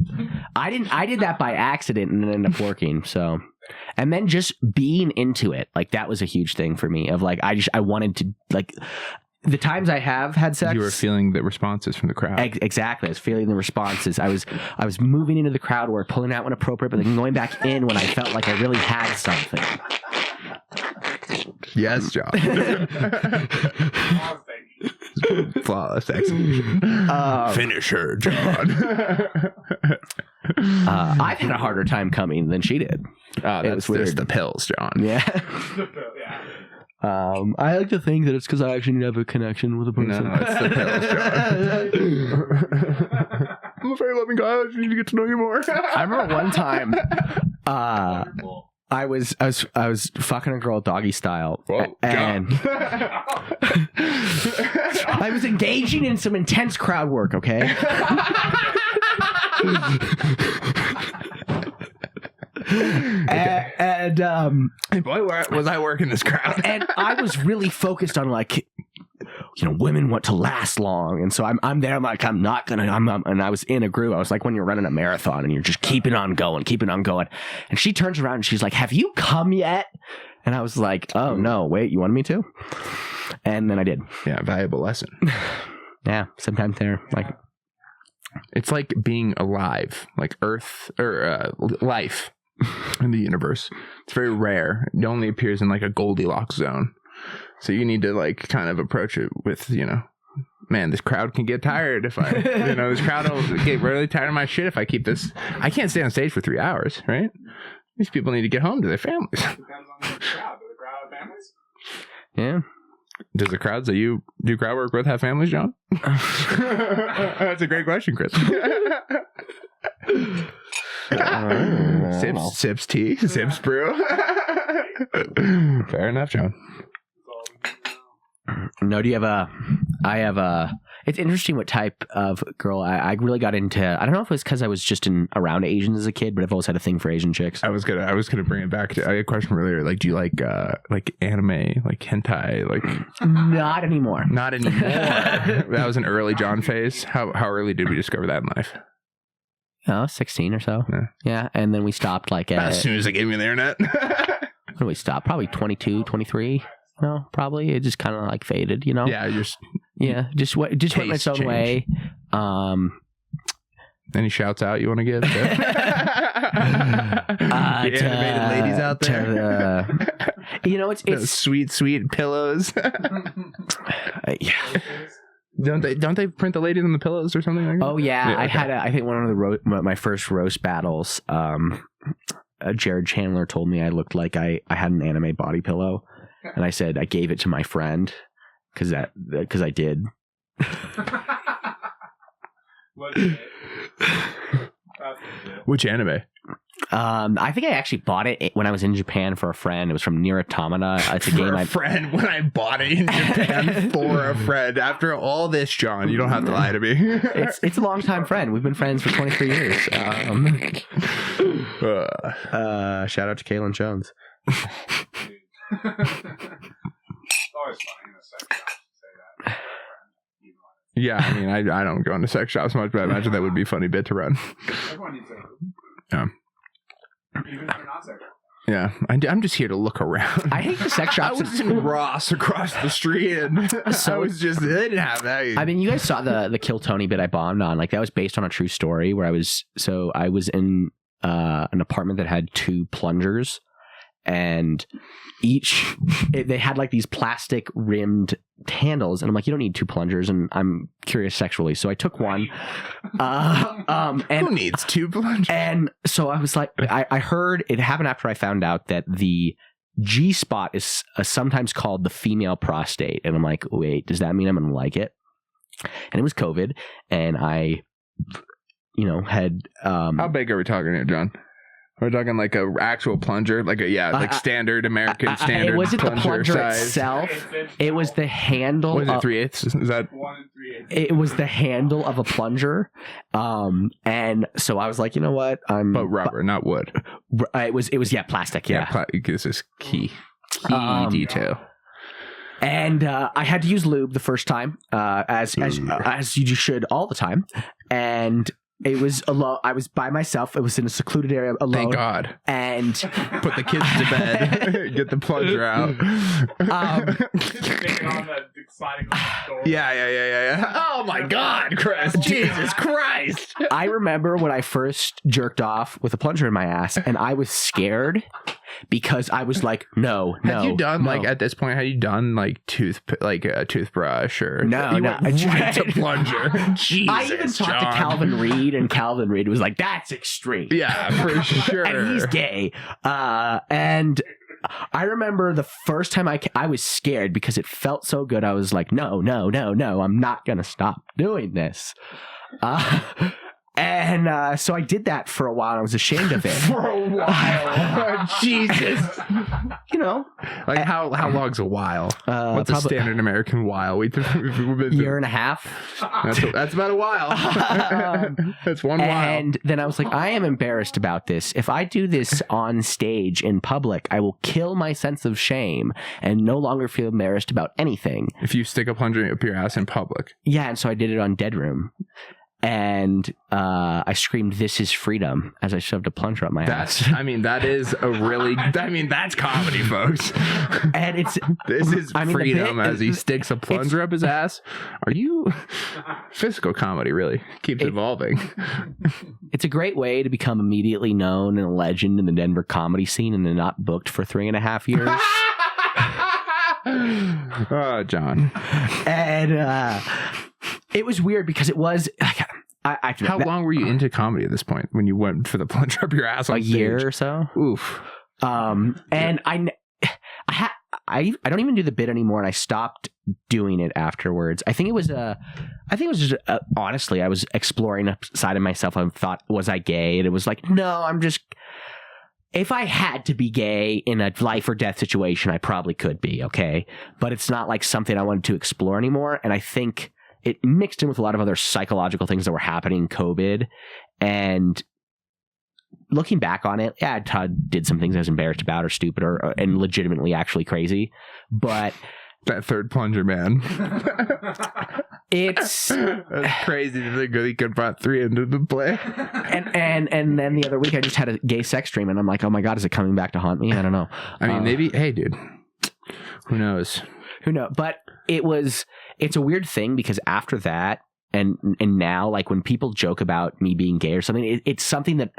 I did that by accident and it ended up working. So, and then just being into it, like that was a huge thing for me of like, I wanted to like, the times I have had sex, you were feeling the responses from the crowd. Exactly, I was feeling the responses. I was moving into the crowd work, pulling out when appropriate, but then going back in when I felt like I really had something. Yes, John. Flawless execution. Finish her, John. I've had a harder time coming than she did. That's just the pills, John. Yeah. Yeah. I like to think that it's because I actually need to have a connection with a person. No, it's the pills, John. I'm a very loving guy. I just need to get to know you more. I remember one time, I was fucking a girl doggy style, and I was engaging in some intense crowd work. Okay. And boy, was I working this crowd? And I was really focused on like, women want to last long, and so I'm there. I'm like, and I was in a groove. I was like when you're running a marathon and you're just keeping on going. And she turns around and she's like, "Have you come yet?" And I was like, "Oh no, wait, you wanted me to?" And then I did. Yeah, valuable lesson. Yeah, sometimes they're like. It's like being alive, like Earth or life in the universe. It's very rare. It only appears in like a Goldilocks zone. So you need to like kind of approach it with, man, this crowd can get tired if I, this crowd will get really tired of my shit if I keep this. I can't stay on stage for 3 hours, right? These people need to get home to their families. Depends on the crowd. Do the crowd have families? Yeah. Does the crowds that you do crowd work with have families, John? That's a great question, Chris. Sips tea, sips brew. Fair enough, John. No, do you have it's interesting what type of girl I really got into. I don't know if it was because I was just around Asians as a kid, but I've always had a thing for Asian chicks. I was gonna bring it back to I had a question earlier. Like, do you like anime, like hentai, like? Not anymore. Not anymore. That was an early John phase. How early did we discover that in life? 16 or so. Yeah, and then we stopped as soon as they gave me the internet. When did we stop? Probably 22, 23. No, probably it just kind of like faded, you know. Yeah, just went its own way. Any shouts out you want to give? The animated ladies out there. It's sweet pillows. Yeah. Don't they print the ladies on the pillows or something like that? Oh yeah, I had I think one of my first roast battles. Jared Chandler told me I looked like I had an anime body pillow. And I said I gave it to my friend because I did. Which anime? I think I actually bought it when I was in Japan for a friend. It was from Nier Automata. It's a game friend. When I bought it in Japan for a friend. After all this, John, you don't have to lie to me. It's a long time friend. We've been friends for 23 years. Shout out to Kaylin Jones. It's always funny in a sex shop to say that. Yeah, I mean, I don't go into sex shops much, but I imagine that would be a funny bit to run. Everyone needs a Yeah. Even if you're not sexual. Yeah, I'm just here to look around. I hate the sex shops. I was in Ross across the street, and So I was just they didn't have that. I mean, you guys saw the Kill Tony bit I bombed on. Like that was based on a true story where I was in an apartment that had 2 plungers. And they had like these plastic rimmed handles, and I'm like, you don't need 2 plungers, and I'm curious sexually, so I took one. And who needs 2 plungers? And so I was like, I heard it happened after I found out that the G spot is sometimes called the female prostate, and I'm like, wait, does that mean I'm gonna like it? And it was COVID, and I, had how big are we talking here, John? We're talking like a actual plunger, like standard American standard. It wasn't plunger the plunger size. itself. It was the handle. Was it 3/8? Is that 1 3/8? It was the handle of a plunger, and so I was like, you know what? But rubber, not wood. It was plastic. Yeah, this is key detail. And I had to use lube the first time, as you should all the time, and. It was alone. I was by myself. It was in a secluded area alone. Thank God. And put the kids to bed. Get the plunger out. Yeah. Oh my God, Chris! Jesus Christ! I remember when I first jerked off with a plunger in my ass, and I was scared because I was like, no. Have you done like at this point? Have you done like a toothbrush or no? Right to plunger. Jesus, I even talked to Calvin Reed, and Calvin Reed was like, "That's extreme." Yeah, for sure. And he's gay. And I remember the first time I was scared because it felt so good. I was like, no, I'm not gonna stop doing this. And so I did that for a while. I was ashamed of it. For a while. Jesus. Like how long's a while? What's a standard American while? We've been year and a half. That's about a while. That's one while. And then I was like, I am embarrassed about this. If I do this on stage in public, I will kill my sense of shame and no longer feel embarrassed about anything. If you stick a plunger up your ass in public. Yeah, and so I did it on Dead Room. And I screamed, "This is freedom," as I shoved a plunger up my ass. That's comedy, folks. And this is freedom as he sticks a plunger up his ass. Are you physical comedy really keeps evolving? It's a great way to become immediately known and a legend in the Denver comedy scene and then not booked for 3.5 years. Oh, John. And it was weird because it was how long were you into comedy at this point when you went for the plunger up your ass on a stage? Year or so. Oof. And I don't even do the bit anymore, and I stopped doing it afterwards. I think it was just honestly, I was exploring a side of myself. I thought, was I gay? And it was like, no, I'm just, if I had to be gay in a life or death situation, I probably could be, okay? But it's not like something I wanted to explore anymore. And I think it mixed in with a lot of other psychological things that were happening, COVID. And looking back on it, yeah, Todd did some things I was embarrassed about or stupid or and legitimately actually crazy. But that third plunger, man. It's that's crazy to think he could put 3 into the play. And then the other week I just had a gay sex dream and I'm like, oh my God, is it coming back to haunt me? I don't know. I mean, maybe, hey dude, who knows? Who knows? But it's a weird thing because after that and now, like when people joke about me being gay or something, it's something that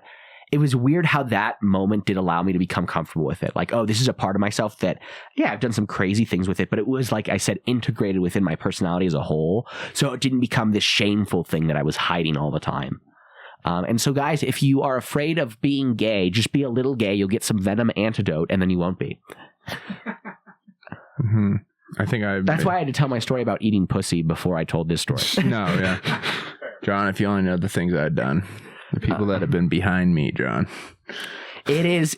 it was weird how that moment did allow me to become comfortable with it. Like, oh, this is a part of myself that, yeah, I've done some crazy things with it, but it was, like I said, integrated within my personality as a whole. So it didn't become this shameful thing that I was hiding all the time. And so, guys, if you are afraid of being gay, just be a little gay. You'll get some venom antidote, and then you won't be. Mm-hmm. I think That's why I had to tell my story about eating pussy before I told this story. No, yeah. John, if you only know the things I've done. The people that have been behind me, John. It is.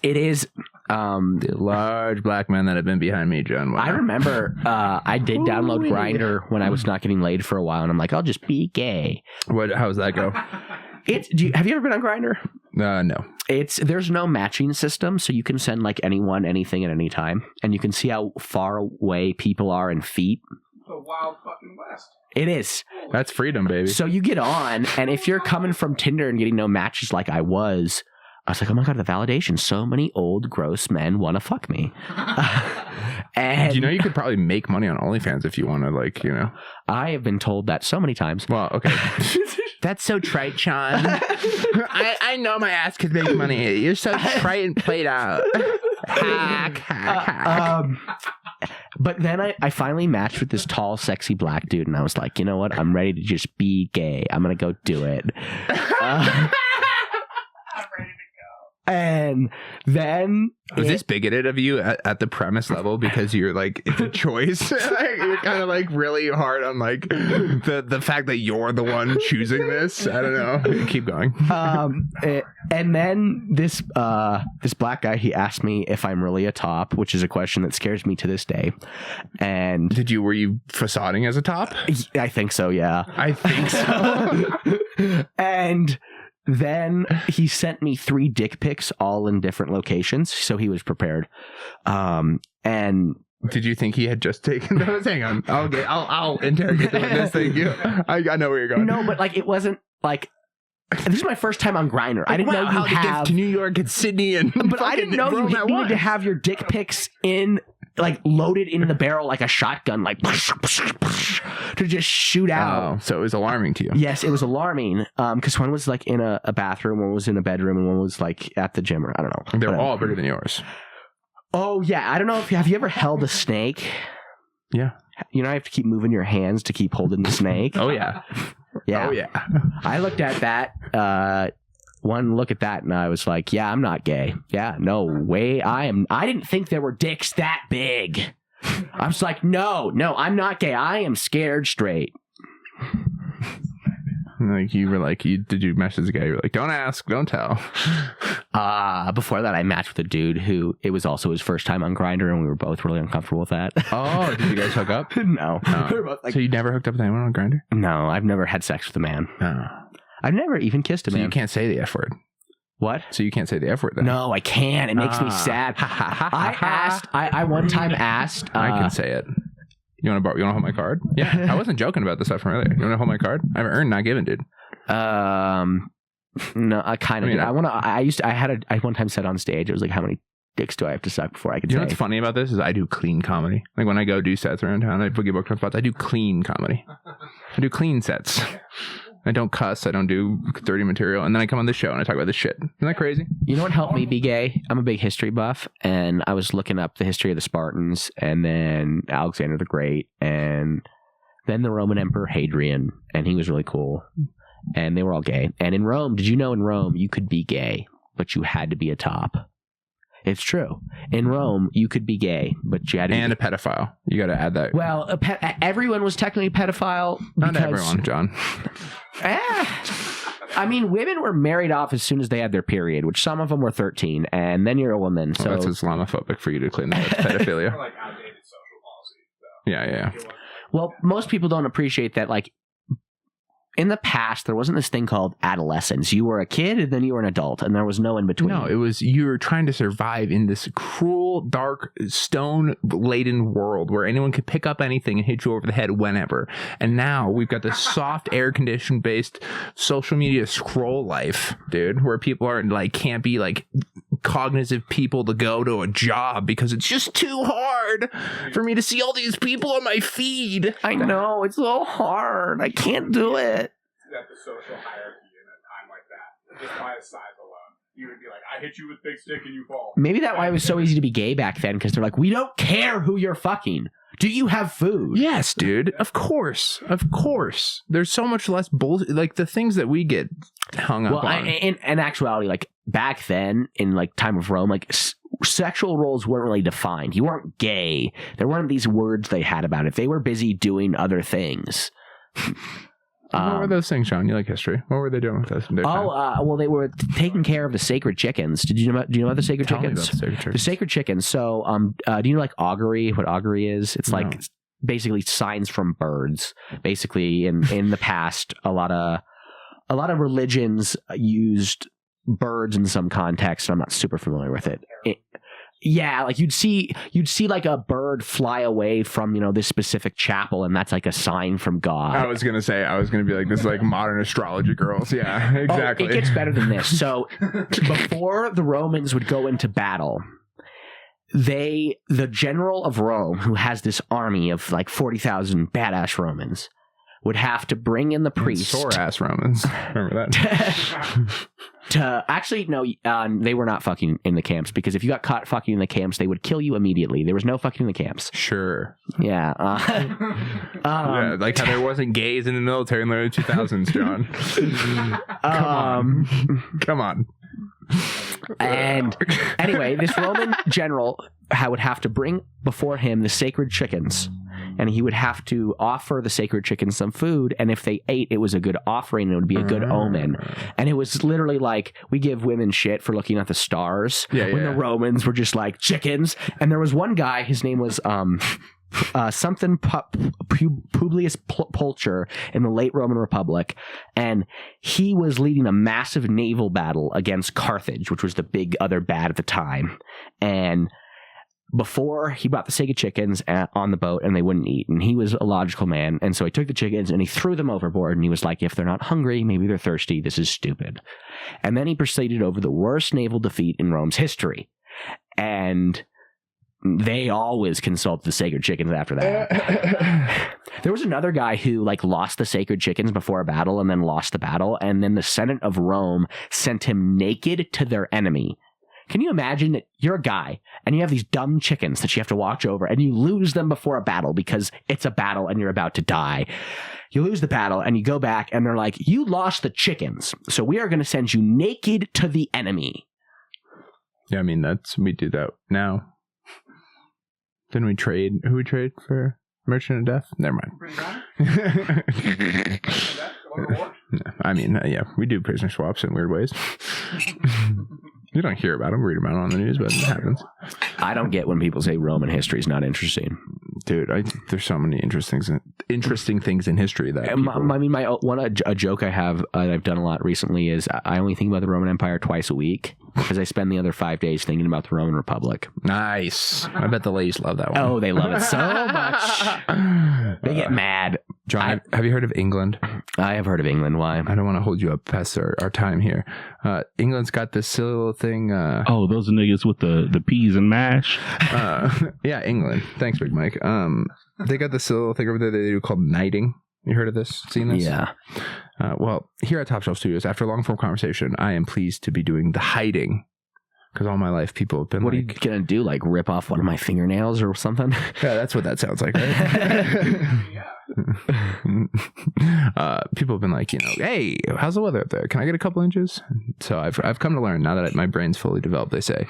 The large black men that have been behind me, John. Wow. I remember I did download Grindr when I was not getting laid for a while, and I'm like, I'll just be gay. How's that go? Have you ever been on Grindr? No. There's no matching system, so you can send like anyone, anything at any time, and you can see how far away people are in feet. The Wild fucking West. It is. That's freedom, baby. So you get on, and if you're coming from Tinder and getting no matches like I was like, oh my God, the validation. So many old, gross men want to fuck me. And you know, you could probably make money on OnlyFans if you want to, like, you know. I have been told that so many times. Well, okay. That's so trite, Sean. I know my ass could make money. You're so trite and played out. Hack. But then I finally matched with this tall, sexy black dude, and I was like, you know what? I'm ready to just be gay. I'm going to go do it. I'm ready to go. And then... Was this bigoted of you at the premise level because you're like, it's a choice? Like, you're kind of like really hard on like the fact that you're the one choosing this? I don't know. Keep going. And then this black guy, he asked me if I'm really a top, which is a question that scares me to this day. And were you facading as a top? I think so, yeah. I think so. And then he sent me 3 dick pics, all in different locations, so he was prepared. And did you think he had just taken those? Hang on, I'll interrogate this thing. I know where you're going. No, but like it wasn't like. This is my first time on Grindr. I didn't know you have to New York and Sydney but I didn't know you needed to have your dick pics in. Like loaded in the barrel like a shotgun, like to just shoot out. Oh, so it was alarming to you. Yes, it was alarming. Because one was like in a bathroom, one was in a bedroom, and one was like at the gym. Or I don't know. They're all bigger than yours. Oh yeah, I don't know if have you ever held a snake? Yeah. You know, I have to keep moving your hands to keep holding the snake. Oh yeah. Yeah. Oh yeah. I looked at that. One look at that and I was like, yeah, I'm not gay. Yeah, no way. I didn't think there were dicks that big. I was like, no, I'm not gay. I am scared straight. Like you were like, did you message the guy? You were like, don't ask, don't tell. Before that, I matched with a dude who it was also his first time on Grindr, and we were both really uncomfortable with that. Oh, did you guys hook up? No. We were both like, so you never hooked up with anyone on Grindr? No, I've never had sex with a man. Oh. I've never even kissed a man. So you can't say the F word. What? So you can't say the F word then? No, I can't. It makes me sad. I one time asked. I can say it. You want to hold my card? Yeah. I wasn't joking about this stuff from earlier. You want to hold my card? I have earned, not given, dude. No, I kind of. I one time said on stage, it was like, how many dicks do I have to suck before I can say? You know what's funny about this is I do clean comedy. Like when I go do sets around town, I boogie book spots. I do clean comedy. I do clean sets. I don't cuss. I don't do dirty material. And then I come on this show and I talk about this shit. Isn't that crazy? You know what helped me be gay? I'm a big history buff. And I was looking up the history of the Spartans and then Alexander the Great and then the Roman Emperor Hadrian. And he was really cool. And they were all gay. And in Rome, did you know in Rome you could be gay, but you had to be a top? It's true. In Rome, you could be gay, but you had to And a pedophile. You got to add that. well, everyone was technically a pedophile. Not everyone, John. I mean, women were married off as soon as they had their period, which some of them were 13, and then you're a woman. So Well, that's Islamophobic for you to claim that as pedophilia. Or like outdated social policy. So. Yeah. well, most people don't appreciate that, like, in the past, there wasn't this thing called adolescence. You were a kid and then you were an adult, and there was no in between. No, it was you were trying to survive in this cruel, dark, stone-laden world where anyone could pick up anything and hit you over the head whenever. And now we've got this soft, air-conditioned based social media scroll life, dude, where people aren't like can't be like cognitive people to go to a job because it's just too hard for me to see all these people on my feed. I know, it's so hard. I can't do it. That the social hierarchy in a time like that, just by his size alone, you would be like, I hit you with big stick and you fall. Maybe that's why it was so easy to be gay back then, because they're like, we don't care who you're fucking. Do you have food? Yes, dude. Of course. There's so much less bullshit. Like the things that we get hung up on. In actuality, like back then, in like time of Rome, like sexual roles weren't really defined. You weren't gay. There weren't these words they had about it. They were busy doing other things. What were those things, Sean? You like history. What were they doing with us? Well, they were taking care of the sacred chickens. Do you know about the sacred Tell me chickens? about the sacred chickens. The sacred chickens. So, do you know like augury? What augury is? It's like basically signs from birds. Basically, in the past, a lot of religions used birds in some context. I'm not super familiar with it. Yeah, like you'd see like a bird fly away from, this specific chapel, and that's like a sign from God. I was gonna be like, this is like modern astrology girls. Yeah, exactly. Oh, it gets better than this. So before the Romans would go into battle, the general of Rome, who has this army of like 40,000 badass Romans, would have to bring in the priest. Sore ass Romans. Remember that? Actually, no, they were not fucking in the camps, because if you got caught fucking in the camps, they would kill you immediately. There was no fucking in the camps. Sure. Yeah. Yeah, like how there wasn't gays in the military in the early 2000s, John. Come on. And anyway, this Roman general would have to bring before him the sacred chickens, and he would have to offer the sacred chickens some food, and if they ate, it was a good offering, and it would be a good omen. And it was literally like, we give women shit for looking at the stars when the Romans were just like chickens. And there was one guy, his name was Publius Pulcher in the late Roman Republic, and he was leading a massive naval battle against Carthage, which was the big other bad at the time. And before, he brought the sacred chickens on the boat, and they wouldn't eat, and he was a logical man, and so he took the chickens and he threw them overboard, and he was like, if they're not hungry, maybe they're thirsty, this is stupid. And then he proceeded over the worst naval defeat in Rome's history, and they always consult the sacred chickens after that. There was another guy who lost the sacred chickens before a battle and then lost the battle, and then the Senate of Rome sent him naked to their enemy. Can you imagine that you're a guy and you have these dumb chickens that you have to watch over, and you lose them before a battle because it's a battle and you're about to die? You lose the battle and you go back and they're like, you lost the chickens, so we are going to send you naked to the enemy. Yeah, I mean, we do that now. Didn't we trade? Who we trade for Merchant of Death? Never mind. I mean, yeah, we do prisoner swaps in weird ways. You don't hear about them, read about them on the news, but it happens. I don't get when people say Roman history is not interesting. Dude, there's so many interesting things in history that a joke I have I've done a lot recently is I only think about the Roman Empire twice a week, because I spend the other 5 days thinking about the Roman Republic. Nice. I bet the ladies love that one. Oh, they love it so much. They get mad. John, have you heard of England? I have heard of England. Why? I don't want to hold you up past our time here. England's got this silly little thing. Those are niggas with the peas and mash. Yeah, England. Thanks, Big Mike. They got this silly little thing over there they do called knighting. You heard of this? Seen this? Yeah. Well, here at Top Shelf Studios, after a long form conversation, I am pleased to be doing the hiding. Because all my life, people have been What are you going to do? Rip off one of my fingernails or something? Yeah, that's what that sounds like, right? People have been like, hey, how's the weather up there? Can I get a couple inches? So I've come to learn now that my brain's fully developed. They say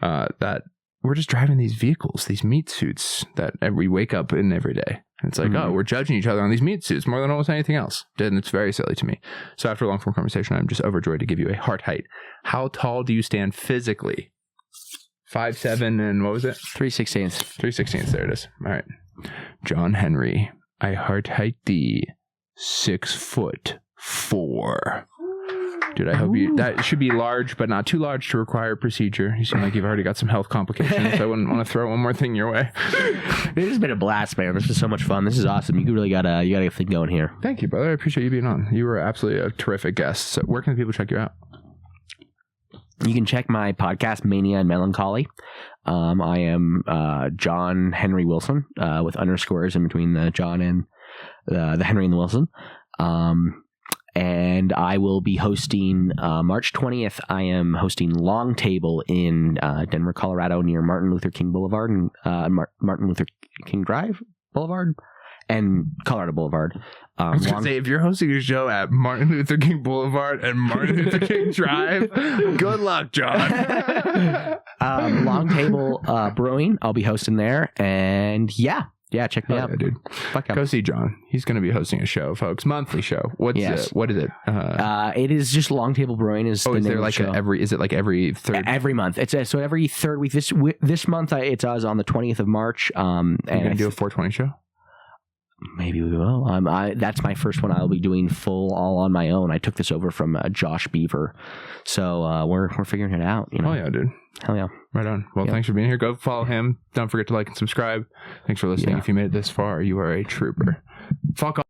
that we're just driving these vehicles, these meat suits that we wake up in every day. It's like, oh, we're judging each other on these meat suits more than almost anything else. And it's very silly to me. So after a long form conversation, I'm just overjoyed to give you a heart height. How tall do you stand physically? 5'7" and what was it? 3/16. 3/16. There it is. All right. John Henry, I heart height thee 6'4". Dude, I hope that should be large, but not too large to require procedure. You seem like you've already got some health complications. So I wouldn't want to throw one more thing your way. This has been a blast, man. This is so much fun. This is awesome. You really got a thing going here. Thank you, brother. I appreciate you being on. You were absolutely a terrific guest. So where can the people check you out? You can check my podcast, Mania and Melancholy. I am John Henry Wilson with underscores in between the John and the Henry and the Wilson. And I will be hosting March 20th. I am hosting Long Table in Denver, Colorado, near Martin Luther King Boulevard and Martin Luther King Drive Boulevard and Colorado Boulevard. I was going to say, if you're hosting a show at Martin Luther King Boulevard and Martin Luther King Drive, good luck, John. Long Table Brewing. I'll be hosting there. And yeah, check me out. Yeah, dude. Go see John. He's going to be hosting a show, folks. Monthly show. What is it? It is just Long Table Brewing. Is it like every third? Every month. So every third week. This month it's on the 20th of March. And you going to do a 420 show? Maybe we will. That's my first one. I'll be doing all on my own. I took this over from Josh Beaver, so we're figuring it out. Oh yeah, dude. Hell yeah. Right on. Well, thanks for being here. Go follow him. Don't forget to like and subscribe. Thanks for listening. If you made it this far, you are a trooper. Fuck off.